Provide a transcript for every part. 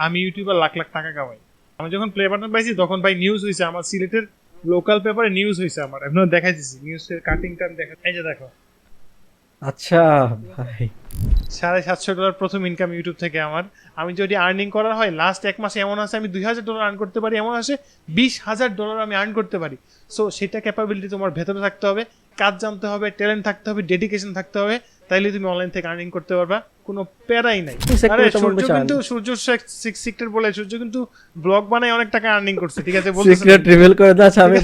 আমি ইউটিউবার লাখ লাখ টাকা কামাই। আমি যখন প্লে বাটন পাইছি তখন ভাই নিউজ হয়েছে, আমার সিলেটের লোকাল পেপারে নিউজ হয়েছে, আমার এখনো দেখাইতেছি নিউজের কাটিংটা দেখা, এই যে দেখো। আচ্ছা ভাই, $750 প্রথম ইনকাম ইউটিউব থেকে আমার। আমি যদি আর্নিং করার হয় লাস্ট এক মাসে এমন আছে আমি $2000 আর্ন করতে পারি, এমন আছে $20,000 আমি আর্ন করতে পারি। সো সেটা ক্যাপাবিলিটি তোমার ভেতরে থাকতে হবে, কাজ জানতে হবে, ট্যালেন্ট থাকতে হবে, ডেডিকেশন থাকতে হবে, তাইলে তুমি অনলাইন থেকে আর্নিং করতে পারবা, কোনো প্যারাই নাই। আরে সূর্য কিন্তু সিক্রেট বলে সূর্য কিন্তু ব্লগ বানায় অনেক টাকা আর্নিং করছে, ঠিক আছে বলতেছে সিক্রেট রিভিল করে দাও আমি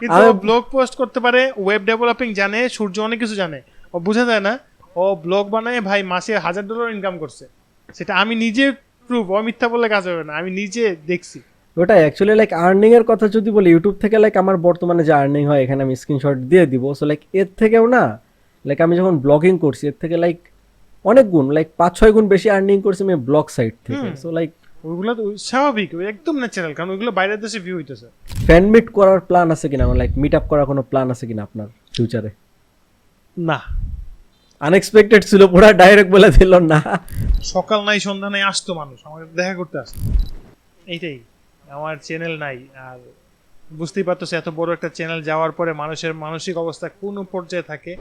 কিন্তু ব্লগ পোস্ট করতে পারে, ওয়েব ডেভেলপিং জানে, সূর্য অনেক কিছু জানে, ও বোঝা যায় না। ও ব্লগ বানায় ভাই মাসে $1000 ইনকাম করছে, সেটা আমি নিজে প্রুফ, ও মিথ্যা বললে কাজ হবে না, আমি নিজে দেখছি। ওটা অ্যাকচুয়ালি লাইক আর্নিং এর কথা যদি বলি, ইউটিউব থেকে লাইক আমার বর্তমানে যে আর্নিং হয় এখানে আমি স্ক্রিনশট দিয়ে দিব। সো লাইক এর থেকেও না, লাইক আমি যখন ব্লগিং করছি এর থেকে লাইক অনেক গুণ, লাইক 5-6 গুণ বেশি আর্নিং করছি আমি ব্লগ সাইট থেকে। সো লাইক ওইগুলো তো স্বাভাবিক, একদম ন্যাচারাল, কারণ ওইগুলো বাইরের দেশে ভিউ হইতেছে। ফ্যান মিট করার প্ল্যান আছে কিনা, লাইক মিট আপ করার কোনো প্ল্যান আছে কিনা আপনার ফিউচারে? না, আনএক্সপেক্টেড ছিল, পুরো ডাইরেক্ট বলে দিল না। সকাল নাই সন্ধ্যা নাই আসতো মানুষ আমাকে দেখা করতে আসতো, এইটাই। আমার চ্যানেল নাই, আর বুঝতেই পারতেছে এত বড় একটা চ্যানেল যাওয়ার পরে মানুষের মানসিক অবস্থা কোন পর্যায়ে থাকে।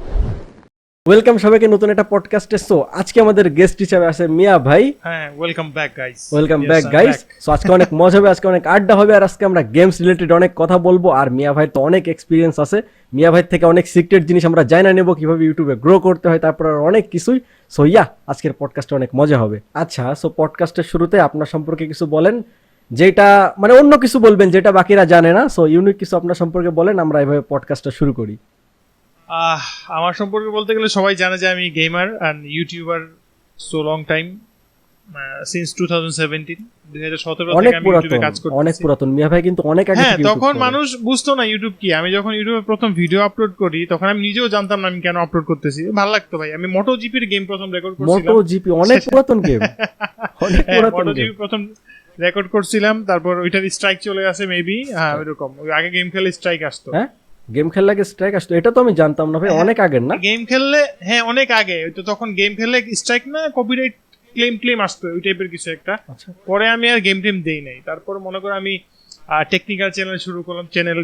ওয়েলকাম সবাইকে নতুন একটা পডকাস্টে। সো আজকে আমাদের গেস্ট হিসেবে আছে মিয়া ভাই। হ্যাঁ, welcome back guys. Welcome back guys. So আজকে অনেক মজা হবে, আজকে অনেক আড্ডা হবে, আর আজকে আমরা গেমস রিলেটেড অনেক কথা বলবো। আর মিয়া ভাই তো অনেক এক্সপিরিয়েন্স আছে, মিয়া ভাই থেকে অনেক সিক্রেট জিনিস আমরা জানা নেব, কিভাবে ইউটিউবে গ্রো করতে হয়, তারপর আর অনেক কিছুই। সো আজকের পডকাস্টটা অনেক মজা হবে। আচ্ছা, সো পডকাস্টের শুরুতে আপনার সম্পর্কে কিছু বলেন, যেটা মানে অন্য কিছু বলবেন যেটা বাকিরা জানে না। সো ইউনিক কিছু আপনার সম্পর্কে বলেন, আমরা এইভাবে পডকাস্টটা শুরু করি। আমার সম্পর্কে বলতে গেলে সবাই জানে যে আমি gamer and YouTuber so long time, since 2017 অনেক থেকে আমি পুরাতন, ইউটিউবে কাজ করতেছি। অনেক পুরাতন মিয়া ভাই কিন্তু অনেক আগে হ্যাঁ, থেকে ইউটিউব তখন করে। মানুষ বুঝতো না ইউটিউব কি। আমি যখন ইউটিউবে প্রথম ভিডিও আপলোড করি তখন আমি নিজেও জানতাম না আমি কেন আপলোড করতেছি, ভালো লাগতো ভাই। আমি মোটো জিপির গেম প্রথম রেকর্ড করছিলাম। মোটো জিপি অনেক পুরাতন গেম, অনেক পুরাতন মোটো গেম। জিপি প্রথম রেকর্ড করছিলাম, তারপর ওইটার স্ট্রাইক চলে আসে মেবি, হ্যাঁ ওইরকম। আগে গেম খেলে স্ট্রাইক আসতো। হ্যাঁ, গেম খেললে আগে স্ট্রাইক আসতো, এটা তো আমি জানতাম না ভাই, অনেক আগের না? গেম খেললে, হ্যাঁ অনেক আগে, ওই তো তখন গেম খেললে স্ট্রাইক না কপিরাইট ক্লেম আসতো, ওই টাইপের কিছু একটা। পরে আমি আর গেম টেম দেই নাই। তারপর মনে করো আমি টেকনিক্যাল চ্যানেল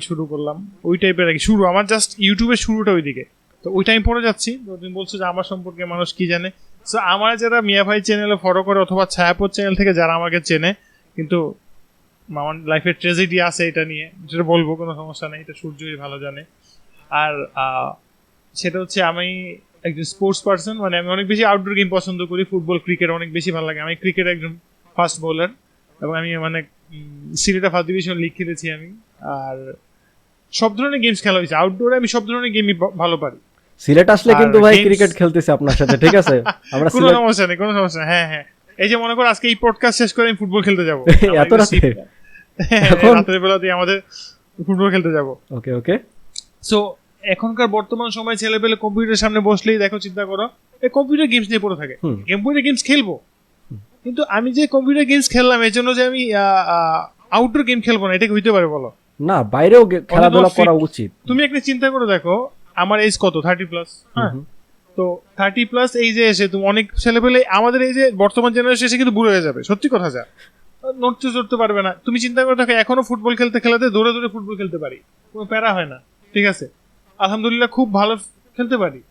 শুরু করলাম ওই টাইপের আর কি। শুরু আমার জাস্ট ইউটিউবের শুরুটা ওইদিকে, তো ওই টাইম পরে যাচ্ছি। তো তুমি বলছো যে আমার সম্পর্কে মানুষ কি জানে। সো আমার যারা মিয়া ভাই চ্যানেলে ফলো করে অথবা ছায়াপথ চ্যানেল থেকে যারা আমাকে চেনে, কিন্তু আমার লাইফের ট্রেজেডি আছে এটা নিয়ে, যেটা বলবো কোনো সমস্যা নেই, এটা সূর্যই ভালো জানে। আর সেটা হচ্ছে আমি একজন স্পোর্টস পার্সন, মানে আমি অনেক বেশি আউটডোর গেম পছন্দ করি, ফুটবল ক্রিকেট অনেক বেশি ভালো লাগে। আমি ক্রিকেট একজন ফাস্ট বোলার, এবং আমি মানে সিলেটে ফার্স্ট ডিভিশন লিগ খেলেছি আমি। আর সব ধরনের গেমস খেলা হয়েছে আউটডোরে, আমি সব ধরনের গেমই ভালো পারি। সিলেট আসলে কিন্তু ভাই ক্রিকেট খেলতেছি আপনার সাথে, ঠিক আছে? আমরা কোনো সমস্যা নেই, কোনো সমস্যা নেই। হ্যাঁ হ্যাঁ, এই যে মনে করো আজকে এই পডকাস্ট শেষ করে আমি ফুটবল খেলতে যাবো এত রাতে, রাতের বেলাতে আমাদের ফুটবল খেলতে যাবো। ওকে ওকে। সো এখনকার বর্তমান সময় ছেলেপেলে কম্পিউটারের সামনে বসলেই দেখো, চিন্তা করো এই কম্পিউটার গেমস নিয়ে পড়ে থাকে। কম্পিউটার গেমস খেলবো, কিন্তু আমি যে কম্পিউটার গেমস খেললাম এর জন্য যে আমি আউটডোর গেম খেলবো না, এটা হইতে পারে বলো? না, বাইরেও খেলাধুলা করা উচিত। তুমি একটা চিন্তা করে দেখো, আমার এজ কত, 30+। হ্যাঁ, তো 30+ এই যে এসে তুমি অনেক ছেলেপেলে আমাদের এই যে বর্তমান জেনারেশন এসে কিন্তু বুড়ো হয়ে যাবে, সত্যি কথা যা, নড়তে চড়তে পারবে না। তুমি চিন্তা করে দেখো, এখনো ফুটবল খেলতে দৌড়ে দৌড়ে ফুটবল খেলতে পারি, কোনো প্যারা হয় না, ঠিক আছে, আলহামদুলিল্লাহ খুব ভালো খেলতে পারি।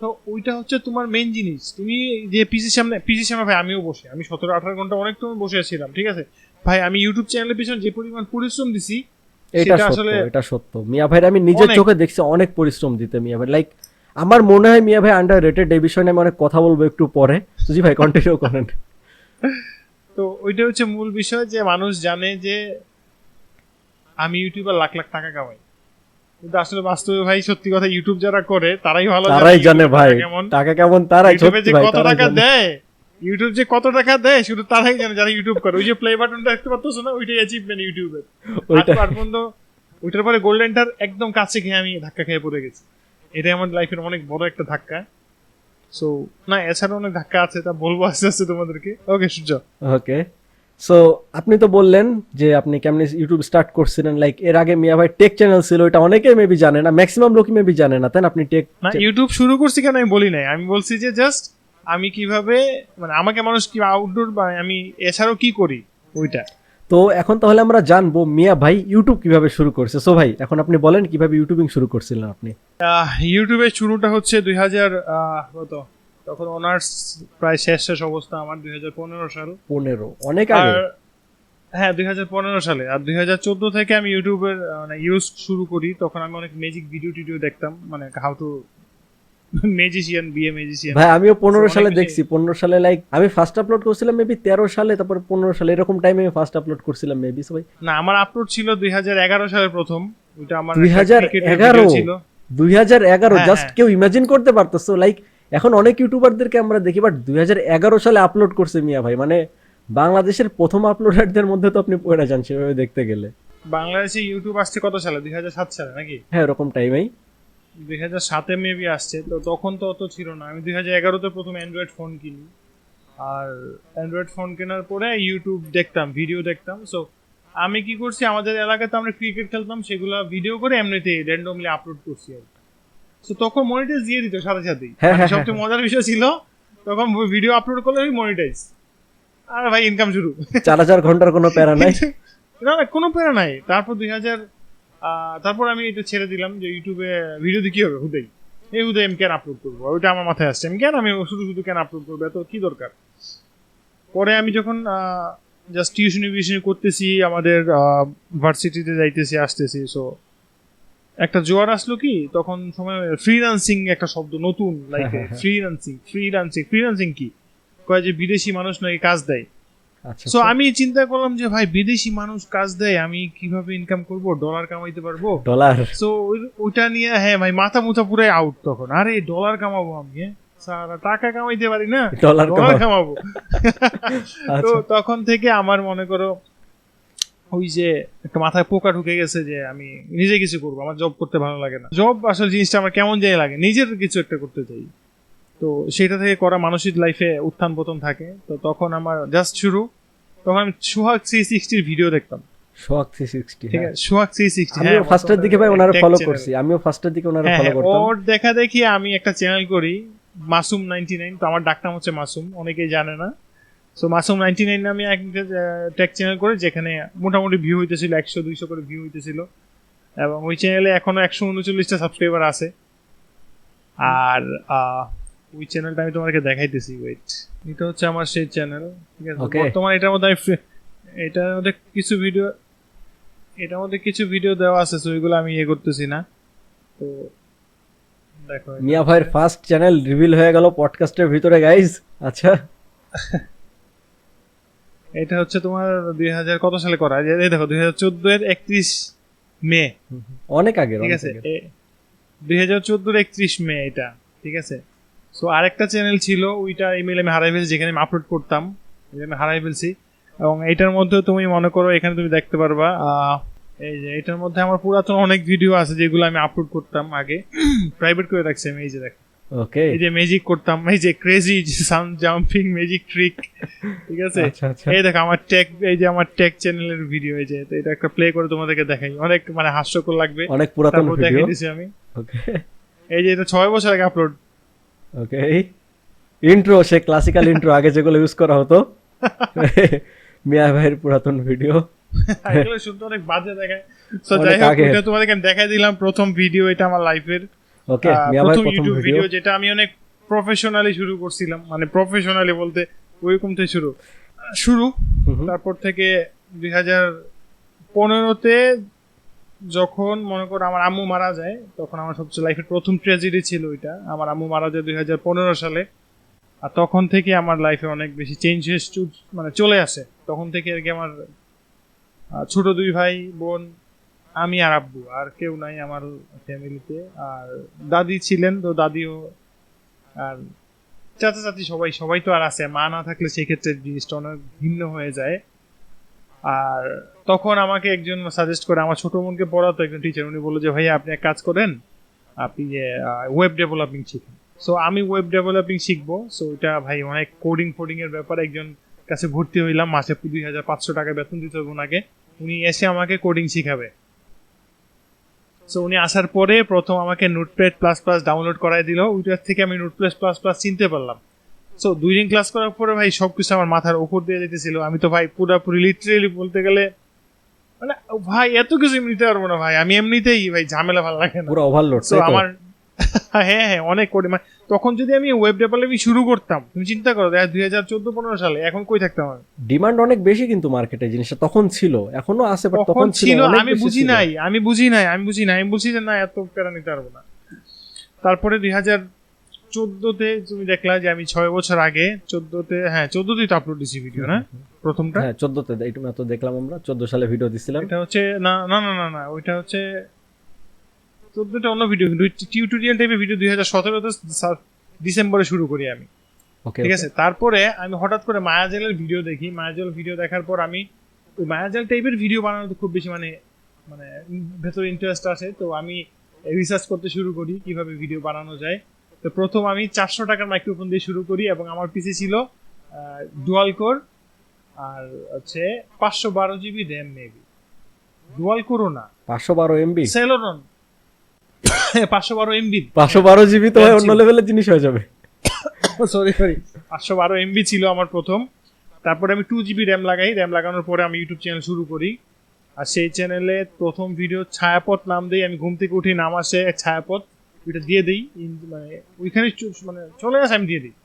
তো ওইটা হচ্ছে তোমার মেইন জিনিস। তুমি যে পিসির সামনে ভাই আমিও বসে, আমি 17-18 ঘন্টা অনেক সময় বসে আছিলাম, ঠিক আছে ভাই। আমি ইউটিউব চ্যানেলের পিছনে যে পরিমাণ পরিশ্রম দিছি, এটা আসলে এটা সত্য। মিয়া ভাই আমি নিজের চোখে দেখছি অনেক পরিশ্রম দিতে মিয়া ভাই। লাইক আমার মনে হয় মিয়া ভাই আন্ডাররেটেড, এই বিষয়ে আমি অনেক কথা বলবো একটু পরে। জি ভাই, কন্টিনিউ করেন। তো ওইটা হচ্ছে মূল বিষয়, যে মানুষ জানে যে আমি ইউটিউবার লাখ লাখ টাকা কামাই, কিন্তু আসলে বাস্তবে ভাই সত্যি কথা ইউটিউব যারা করে তারাই ভালো, তারাই জানে ভাই টাকা কেমন, তারাই সত্যি ভাই কত টাকা দেয়, ইউটিউব যে কত টাকা দেয় শুধু তারাই জানে যারা ইউটিউব করে। ওই যে প্লে বাটনটা দেখতে পাচ্ছ না, ওইটাই অ্যাচিভমেন্ট ইউটিউবের। ওইটার পরে গোল্ডেনটার একদম কাছে গিয়ে আমি ধাক্কা খেয়ে পড়ে গেছি। এটাই আমার লাইফের অনেক বড় একটা ধাক্কা। সো না, এছাড়া অনেক ধাক্কা আছে, তা বলবো আস্তে আস্তে তোমাদেরকে। ওকে সূর্য, ওকে। সো আপনি তো বললেন যে আপনি কেমনে ইউটিউব স্টার্ট করছিলেন। লাইক এর আগে মিয়া ভাই টেক চ্যানেল ছিল, এটা অনেকে মেবি জানে না, ম্যাক্সিমাম লোকই মেবি জানে না, তাই না? আপনি টেক না ইউটিউব শুরু করছি কেন আমি বলি নাই, আমি বলছি যে জাস্ট আমি কিভাবে মানে আমাকে মানুষ কি আউটডোর বা আমি এছাড়াও কি করি ওইটা। তো এখন তাহলে আমরা জানবো মিয়া ভাই ইউটিউব কিভাবে শুরু করছে। সো ভাই এখন আপনি বলেন কিভাবে ইউটিউবিং শুরু করছিলেন আপনি। ইউটিউবের শুরুটা হচ্ছে 2000 কত তখন অনার্স প্রায় শেষ শেষ অবস্থা আমার 2015 সাল। 15 অনেক আর আগে। হ্যাঁ 2015 সালে। আর 2014 থেকে আমি ইউটিউবের মানে ইউজ শুরু করি। তখন আমি অনেক ম্যাজিক ভিডিও টিডিও দেখতাম, মানে how to magician be a magician. ভাই আমিও 15 অনেক সালে বেশি- দেখছি, 15 সালে লাইক আমি ফার্স্ট আপলোড করছিলাম মেবি 13 সালে, তারপর 15 সালে এরকম টাইমে আমি ফার্স্ট আপলোড করছিলাম মেবি। সো ভাই না আমার আপলোড ছিল 2011 সালে প্রথম। ওইটা আমার একটা 2011 ক্রিকেটের ভিডিও ছিল। 2011 হ্যাঁ, জাস্ট হ্যাঁ। কেউ ইমাজিন করতে পারতেছো লাইক এখন অনেক ইউটিউবারদেরকে আমরা দেখি, বাট 2011 সালে আপলোড করছে মিয়া ভাই, মানে বাংলাদেশের প্রথম আপলোডারদের মধ্যে তো আপনি পড়ে যান সেভাবে দেখতে গেলে। বাংলাদেশে ইউটিউব আসছে কত সালে? 2007 সালে নাকি? হ্যাঁ এরকম টাইমেই। 2007-এ মেবি আসছে। তো তখন তো অত ছিল না। আমি 2011-তে প্রথম অ্যান্ড্রয়েড ফোন কিনি। আর অ্যান্ড্রয়েড ফোন কেনার পরে ইউটিউব দেখতাম, ভিডিও দেখতাম। সো আমি কি করছি, আমাদের এলাকাতে আমরা ক্রিকেট খেলতাম, সেগুলো ভিডিও করে এমনিতেই র্যান্ডমলি আপলোড করছি আর কি। তো তখন মনিটাইজ দিয়ে দিত সাথে সাথেই। হ্যাঁ, মানে হ্যাঁ, সবচেয়ে মজার বিষয় ছিল তখন ভিডিও আপলোড করলে মনিটাইজ, আর ভাই ইনকাম শুরু। 4000 ঘন্টার কোনো প্যারা নাই। না না কোনো প্যারা নাই। তারপর 2000 তারপর আমি এটা ছেড়ে দিলাম যে ইউটিউবে ভিডিও দিয়ে কি হবে, হুদাই এই হুদাই আমি কেন আপলোড করবো, ওইটা আমার মাথায় আসছে। আমি শুধু শুধু কেন আপলোড করবো, এত কি দরকার। পরে আমি যখন জাস্ট টিউশনি করতেছি, আমাদের ভার্সিটিতে যাইতেছি আসতেছি, সো একটা জোয়ার আসলো কি তখন সময়, ফ্রিল্যান্সিং একটা শব্দ নতুন লাইফে। ফ্রিল্যান্সিং কি কয় যে বিদেশি মানুষ নাকি কাজ দেয়। আচ্ছা সো আমি চিন্তা করলাম যে ভাই বিদেশি মানুষ কাজ দেয়, আমি কিভাবে ইনকাম করব, ডলার কামাইতে পারবো। ডলার। সো ওইটা নিয়ে হ্যাঁ ভাই মাথা মুথা পুরাই আউট তখন। আরে ডলার কামাবো আমি, সারা টাকা কামাইতে পারি না, ডলার কামাবো। তো আচ্ছা তখন থেকে আমার মনে করো ওই যে একটা মাথায় পোকা ঢুকে গেছে যে আমি নিজে কিছু করবো, আমার জব করতে ভালো লাগে না। জব আসলে জিনিসটা আমার কেমন যাই লাগে, নিজের কিছু একটা করতে চাই। তো সেটা থেকে করা মানুষের লাইফে উত্থান পতন থাকে। তো তখন আমার জাস্ট শুরু, তখন আমি সোহাগ 360 ভিডিও দেখতাম। সোহাগ 360, ঠিক আছে সোহাগ 360। আমিও ফার্স্টের দিকে ভাই ওনারে ফলো করছি, আমিও ফার্স্টের দিকে ওনারে ফলো করতাম। ওর দেখা দেখি আমি একটা চ্যানেল করি মাসুম 99। তো আমার ডাকনাম হচ্ছে মাসুম, অনেকেই জানে না। সো মাসুম 99 নামে একটা টেক চ্যানেল করে, যেখানে মোটামুটি ভিউ হইতেছিল 100-200 করে ভিউ হইতেছিল। এবং ওই চ্যানেলে এখনো 139টা সাবস্ক্রাইবার আছে। আর ওই চ্যানেলটা আমি তোমাকে দেখাইতেছি, ওয়েট। এটা হচ্ছে আমার সেই চ্যানেল, ঠিক আছে। Okay. বর্তমানে এটার মধ্যে এটার মধ্যে কিছু ভিডিও দেওয়া আছে, তো ওইগুলো আমি ইয়ে করতেছি না। তো দেখো এটা মিয়া ভাইয়ের ফার্স্ট চ্যানেল রিভিল হয়ে গেল পডকাস্টের ভিতরে গাইস। আচ্ছা এটা হচ্ছে তোমার 2000 কত সালে করা, এই দেখো 2014-এর 31 মে, অনেক আগের, ঠিক অনেক আছে। আগের। 2014-এর 31 মে এটা, ঠিক আছে। সো আরেকটা চ্যানেল ছিল, ওইটা ইমেল আমি হারাই ফেলছি, যেখানে আমি আপলোড করতাম, আমি হারাই ফেলছি। এবং এইটার মধ্যে তুমি মনে করো এখানে তুমি দেখতে পারবা এই যে এটার মধ্যে আমার পুরাতন অনেক ভিডিও আছে যেগুলো আমি আপলোড করতাম আগে, প্রাইভেট করে রাখছি আমি। এই যে দেখো, ওকে এই যে ম্যাজিক করতাম, এই যে crazy sound jumping magic trick, ঠিক আছে। আচ্ছা আচ্ছা এই দেখো আমার টেক, এই যে আমার টেক চ্যানেলের ভিডিও, এই যে তো এটা একটা প্লে করে তোমাদেরকে দেখাই, অনেক মানে হাস্যকর লাগবে। অনেক পুরাতন তারপর ভিডিও। দেখাই দিছি আমি। ওকে এই যে এটা 6 বছর আগে আপলোড। ওকে ইন্ট্রো, সে ক্লাসিক্যাল ইন্ট্রো আগে যেগুলো ইউজ করা হতো। মিয়া ভাইয়ের পুরাতন ভিডিও। এগুলো শুনতে অনেক বাজে দেখায়। সো অনেক যাই হোক, আগের। এটা তোমাদেরকে আমি দেখাই দিলাম প্রথম ভিডিও, এটা আমার লাইফের ওকে মিয়া ভাইয়ের প্রথম প্রথম ইউটিউব ভিডিও। ভিডিও, যেটা আমি অনেক প্রফেশনালি শুরু করছিলাম। মানে প্রফেশনালি বলতে ওইরকম থেকে শুরু। তারপর থেকে 2015-তে যখন মনে করো আমার আম্মু মারা যায়, তখন আমার সবচেয়ে লাইফের প্রথম ট্র্যাজেডি ছিল ওইটা। আমার আম্মু মারা যায় 2015 সালে। আর তখন থেকে আমার লাইফে অনেক বেশি চেঞ্জেস মানে চলে আসে। তখন থেকে আর কি আমার ছোট 2 ভাই বোন, আমি আর আব্বু, আর কেউ নাই আমার ফ্যামিলিতে। আর দাদি ছিলেন, তো দাদিও, আর চাচা চাচি সবাই তো আর আছে। মা না থাকলে সেই ক্ষেত্রে জিনিসটা অনেক ভিন্ন হয়ে যায়। আর তখন আমাকে একজন সাজেস্ট করে, আমার ছোট বোনকে পড়াতো একজন টিচার, উনি বললো যে ভাইয়া আপনি এক কাজ করেন, আপনি যে ওয়েব ডেভেলপিং শিখেন। সো আমি ওয়েব ডেভেলপিং শিখবো। সো এটা ভাই অনেক কোডিং এর ব্যাপার। একজন কাছে ভর্তি হইলাম, মাসে 2500 টাকা বেতন দিতে হবে ওনাকে। উনি এসে আমাকে কোডিং শিখাবে। সো উনি আসার পরে প্রথম আমাকে নোটপ্যাড প্লাস প্লাস ডাউনলোড করাই দিল। ওইটার থেকে আমি নোটপ্যাড প্লাস প্লাস চিনতে পারলাম। সো 2 দিন ক্লাস করার পরে ভাই সবকিছু আমার মাথার উপর দিয়ে যেতেছিল। আমি তো ভাই পুরোপুরি লিটারেলি বলতে গেলে মানে ভাই এত কিছু নিতে পারবো না ভাই, আমি এমনিতেই ভাই ঝামেলা ভালো লাগে না। পুরো ওভারলোড তো আমার হ্যাঁ হ্যাঁ অনেক করি মানে তখন যদি আমি ওয়েব ডেভেলপিং শুরু করতাম, তুমি চিন্তা করো 2014-15 সালে, এখন কই থাকতাম আমি? ডিমান্ড অনেক বেশি কিন্তু মার্কেটে, জিনিসটা তখন ছিল, এখনো আছে, বাট তখন তখন ছিল অনেক আমি বেশি বুঝি ছিল। নাই আমি বুঝি নাই আমি বুঝি নাই আমি বলছি যে না এত প্যারা নিতে পারবো না। তারপরে 2014-তে তুমি দেখলা যে আমি 6 বছর আগে 14-তে, হ্যাঁ 14-তেই তো আপলোড দিছি ভিডিও না প্রথমটা। হ্যাঁ 14তে এইটু তো দেখলাম আমরা 14 সালে ভিডিও দিছিলাম। এটা হচ্ছে না না না না না ওইটা হচ্ছে 14টা অন্য ভিডিও, কিন্তু টিউটোরিয়াল টাইপের ভিডিও 2017-তে ডিসেম্বরে শুরু করি আমি। ওকে ঠিক আছে, তারপরে আমি হঠাৎ করে মায়াজালের ভিডিও দেখি, মায়াজাল ভিডিও দেখার পর আমি ওই মায়াজাল টাইপের ভিডিও বানানোতে খুব বেশি মানে মানে ভেতরে ইন্টারেস্ট আছে। তো আমি রিসার্চ করতে শুরু করি কিভাবে ভিডিও বানানো যায়। তো প্রথম আমি 400 টাকার মাইক্রোফোন দিয়ে শুরু করি এবং আমার পিসি ছিল ডুয়াল কোর আর হচ্ছে 512 জিবি র্যাম, মেবি ডুয়াল কোরও না, 512 এমবি, সেলোরন 512 এমবি, 512 জিবি তো অন্য লেভেলের জিনিস হয়ে যাবে। সরি 512 এমবি ছিল আমার প্রথম। তারপরে আমি 2 জিবি র্যাম লাগাই, র্যাম লাগানোর পরে আমি ইউটিউব চ্যানেল শুরু করি। আর সেই চ্যানেলে প্রথম ভিডিও ছায়াপথ নাম দিই, আমি ঘুম থেকে উঠে নাম আসে ছায়াপথ, ওইটা দিয়ে দিই, মানে ওইখানে মানে চলে আসে, আমি দিয়ে দিই।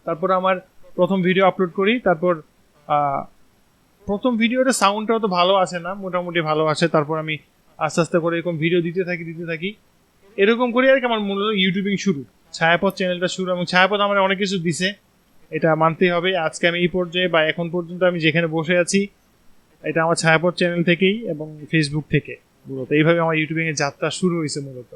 তারপর আমার প্রথম ভিডিও আপলোড করি। তারপর প্রথম ভিডিওটা সাউন্ডটা তো ভালো আসে না, মোটামুটি ভালো আসে। তারপর আমি আস্তে আস্তে করে এরকম ভিডিও দিতে থাকি এরকম করি আর কি আমার মূলত ইউটিউবিং শুরু, ছায়াপথ চ্যানেলটা শুরু। এবং ছায়াপথ আমার অনেক কিছু দিছে, এটা মানতেই হবে। আজকে আমি এই পর্যায়ে বা এখন পর্যন্ত আমি যেখানে বসে আছি এটা আমার ছায়াপথ চ্যানেল থেকেই এবং ফেসবুক থেকে, মূলত এইভাবে আমার ইউটিউবিং এর যাত্রা শুরু হয়েছে মূলত।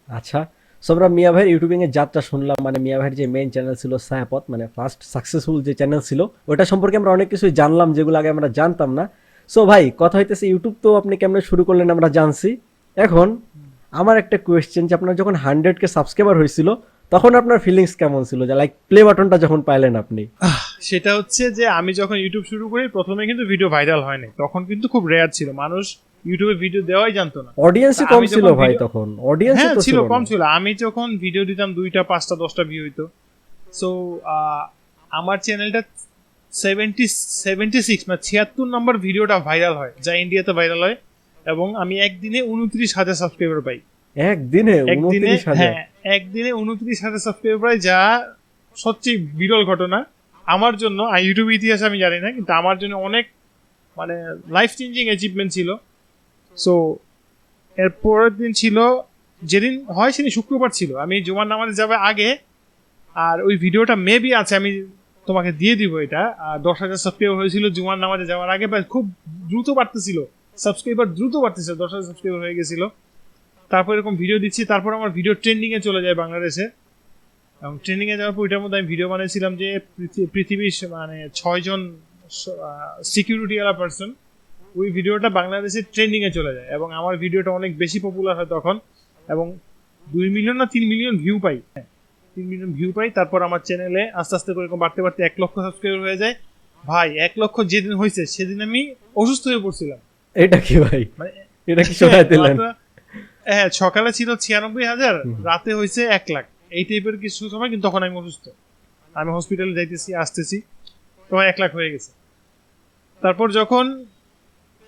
আচ্ছা, সো আমরা মিয়া ভাইয়ের ইউটিউবিং এর যাত্রা শুনলাম, মানে মিয়া ভাইয়ের যে মেইন চ্যানেল ছিল ছায়াপথ, মানে ফার্স্ট সাকসেসফুল যে চ্যানেল ছিল ওটা সম্পর্কে আমরা অনেক কিছু জানলাম যেগুলো আগে আমরা জানতাম না। সো ভাই কথা হইতেছে ইউটিউব তো আপনি কেমনে শুরু করলেন আমরা জানছি। এখন আমার একটা কোয়েশ্চেন, যে আপনার যখন 100K সাবস্ক্রাইবার হয়েছিল তখন আপনার ফিলিংস কেমন ছিল, যে লাইক প্লে বাটনটা যখন পাইলেন আপনি? সেটা হচ্ছে যে আমি যখন ইউটিউব শুরু করি প্রথমে কিন্তু ভিডিও ভাইরাল হয়নি, তখন কিন্তু খুব রেয়ার ছিল, মানুষ ইউটিউবে ভিডিও দেওয়াই জানতো না, অডিয়েন্সই কম ছিল ভাই তখন, অডিয়েন্সই হ্যাঁ তো ছিল, ছিল কম না। ছিল। আমি যখন ভিডিও দিতাম 2টা 5টা 10টা ভিউ হইতো। সো আমার চ্যানেলটা 76 মানে 76 নম্বর ভিডিওটা ভাইরাল হয়, যা ইন্ডিয়াতে ভাইরাল হয়, এবং আমি একদিনে 29,000 সাবস্ক্রাইবার পাই। একদিনে 29,000? হ্যাঁ একদিনে 29,000 সাবস্ক্রাইবার পাই, যা সত্যি বিরল ঘটনা আমার জন্য। ইউটিউব ইতিহাসে আমি জানি না, কিন্তু আমার জন্য অনেক মানে লাইফ চেঞ্জিং অ্যাচিভমেন্ট ছিল। সো এর পরের দিন ছিল, যেদিন হয় সেদিন শুক্রবার ছিল, আমি জুমার নামাজে যাবে আগে, আর ওই ভিডিওটা মেবি আছে, আমি তোমাকে দিয়ে দিব এটা। 10,000 সাবস্ক্রাইবার হয়েছিল জুমার নামাজে যাওয়ার আগে, খুব দ্রুত বাড়তেছিল সাবস্ক্রাইবার, দ্রুত বাড়তেছিল, 10,000 সাবস্ক্রাইবার হয়ে গেছিল। তারপর এরকম ভিডিও দিচ্ছি, তারপর আমার ভিডিও ট্রেন্ডিং এ চলে যায় বাংলাদেশে, এবং ট্রেন্ডিং এ যাওয়ার পর ওইটার মধ্যে আমি ভিডিও বানিয়েছিলাম যে পৃথিবীর মানে 6 জন সিকিউরিটি ওয়ালা পার্সন। ওই ভিডিওটা বাংলাদেশে ট্রেন্ডিং এ চলে যায় এবং আমার ভিডিওটা অনেক বেশি পপুলার হয় তখন, এবং 2 মিলিয়ন না 3 মিলিয়ন ভিউ পাই, 3 মিলিয়ন ভিউ পাই। তারপর আমার চ্যানেলে আস্তে আস্তে করে বাড়তে বাড়তে 1 লক্ষ সাবস্ক্রাইবার হয়ে যায়। ভাই 1 লক্ষ যেদিন হয়েছে সেদিন আমি অসুস্থ হয়ে পড়ছিলাম। এটা কি ভাই, মানে এটা কি শোনায় দিলেন? হ্যাঁ সকালে ছিল 96,000, রাতে হয়েছে 1 লাখ, এই টাইপের কিছু সময়। কিন্তু তখন আমি অসুস্থ, আমি হসপিটালে যাইতেছি আসতেছি, তোমার 1 লাখ হয়ে গেছে। তারপর যখন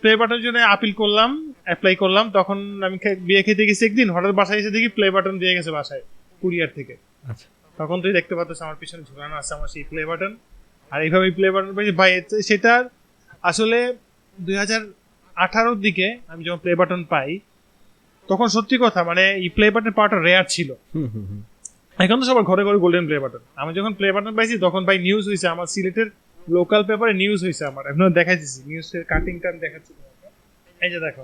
প্লে বাটনের জন্য আপিল করলাম, অ্যাপ্লাই করলাম, তখন আমি বিয়ে খেতে গেছি একদিন, হঠাৎ বাসায় এসে দেখি প্লে বাটন দিয়ে গেছে বাসায় কুরিয়ার থেকে। আচ্ছা, তখন তুই দেখতে পাচ্ছিস আমার পিছনে ঝুলানো আছে আমার সেই প্লে বাটন, আর এইভাবে প্লে বাটন পাইছি ভাই। সেটা আসলে 2018-র দিকে আমি যখন প্লে বাটন পাই, তখন সত্যি কথা মানে এই প্লে বাটন পাওয়াটা রেয়ার ছিল। এখন তো সবার ঘরে ঘরে গোল্ডেন প্লে বাটন। আমি যখন প্লে বাটন পাইছি তখন ভাই নিউজ হয়েছে, আমার সিলেটের লোকাল পেপারে নিউজ হয়েছে আমার, এখন দেখাইতেছি নিউজের কাটিংটা দেখাচ্ছি তোমাকে, এই যে দেখো।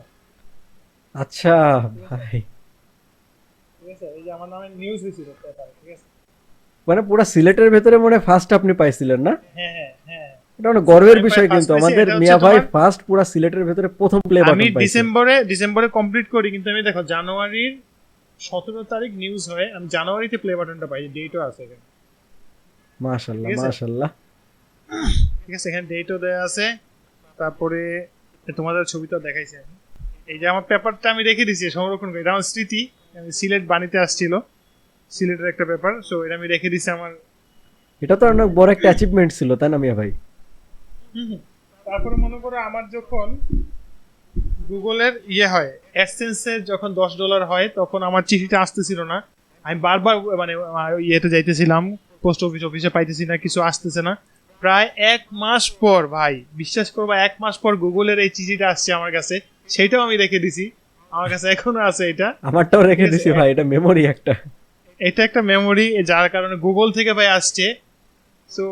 আচ্ছা ভাই, ঠিক আছে, এই যে আমার নামে নিউজ হয়েছিল পেপারে, ঠিক আছে। মানে পুরো সিলেটের ভেতরে মনে ফার্স্ট আপনি পাইছিলেন না? হ্যাঁ হ্যাঁ হ্যাঁ, এটা অনেক গর্বের বিষয়, first কিন্তু পাইছি, আমাদের এটা হচ্ছে মিয়া ভাই তোমার- ফার্স্ট পুরো সিলেটের ভেতরে প্রথম প্লে বাটন আমি পাইছে। ডিসেম্বরে কমপ্লিট করি, কিন্তু আমি দেখো জানুয়ারির 17 তারিখ নিউজ হয়, আমি জানুয়ারিতে প্লে বাটনটা পাই, ডেটও আছে এখানে, মাশাআল্লাহ ঠিক আছে? মাশাআল্লাহ। ঠিক আছে, এখানে ডেটও দেওয়া আছে। তারপরে তোমাদের ছবিটা দেখাইছি আমি, এই যে আমার পেপারটা আমি রেখে দিয়েছি সংরক্ষণ করে, এটা আমার স্মৃতি। আমি সিলেট বানিতে আসছিল, সিলেটের একটা পেপার, সো এটা আমি রেখে দিয়েছি আমার এটা তো অনেক বড় একটা অ্যাচিভমেন্ট ছিল, তাই না মিয়া ভাই? তারপরে মনে করো আমার যখন গুগলের হয় অ্যাডসেন্সের যখন $10 হয়, তখন আমার চিঠিটা আসতেছিল না। আমি বারবার মানে ইয়েতে যাইতেছিলাম, পোস্ট অফিসে পাইতেছি না, কিছু আসতেছে না। প্রায় 1 মাস পর ভাই, বিশ্বাস করবো, 1 মাস পর গুগলের এই চিঠিটা আসছে আমার কাছে। সেইটাও আমি রেখে দিছি, আমার কাছে এখনো আছে এটা। আমারটাও রেখে ঠিক আছে, দিছি ভাই, এটা মেমোরি একটা। এটা একটা মেমোরি, যার কারণে গুগল থেকে ভাই আসছে। সো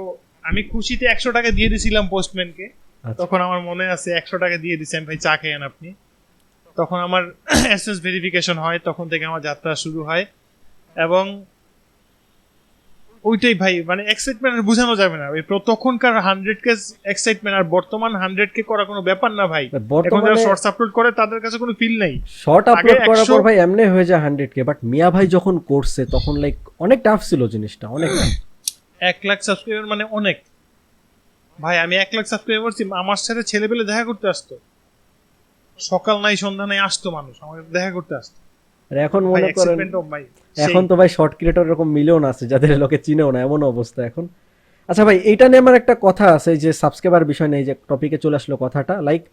আমি খুশিতে $100 দিয়ে দিছিলাম পোস্টম্যানকে। আচ্ছা। তখন আমার মনে আছে $100 দিয়ে দিছি আমি, ভাই চা খেয়েন আপনি। তখন আমার এসএস ভেরিফিকেশন হয়, তখন থেকে আমার যাত্রা শুরু হয়। এবং ওইটাই ভাই, মানে এক্সাইটমেন্ট বোঝানো যাবে না। ওই তখনকার 100K এক্সাইটমেন্ট আর বর্তমান 100K করা কোনো ব্যাপার না ভাই। এখন যারা শর্টস আপলোড করে তাদের কাছে কোনো ফিল নেই। শর্ট আগে আপলোড করার 100 পর ভাই এমনি হয়ে যায় 100K, বাট মিয়া ভাই যখন করছে তখন লাইক অনেক টাফ ছিল জিনিসটা, অনেক। 1 লাখ সাবস্ক্রাইবার মানে অনেক ভাই। আমি 1 লাখ সাবস্ক্রাইবার করছি, আমার সাথে ছেলেপেলে দেখা করতে আসতো, সকাল নাই সন্ধ্যা নাই আসতো মানুষ আমার সাথে দেখা করতে আসতো। আর এখন ভাই মনে করেন এক্সাইটমেন্ট অফ ভাই, এখন তো ভাই শর্ট ক্রিয়েটর এরকম মিলিয়ন আছে যাদের লোকে চিনেও না, এমন অবস্থা এখন। আচ্ছা ভাই, এইটা নিয়ে আমার একটা কথা আছে, যে সাবস্ক্রাইবার বিষয় নেই, যে টপিকে চলে আসলো কথাটা, লাইক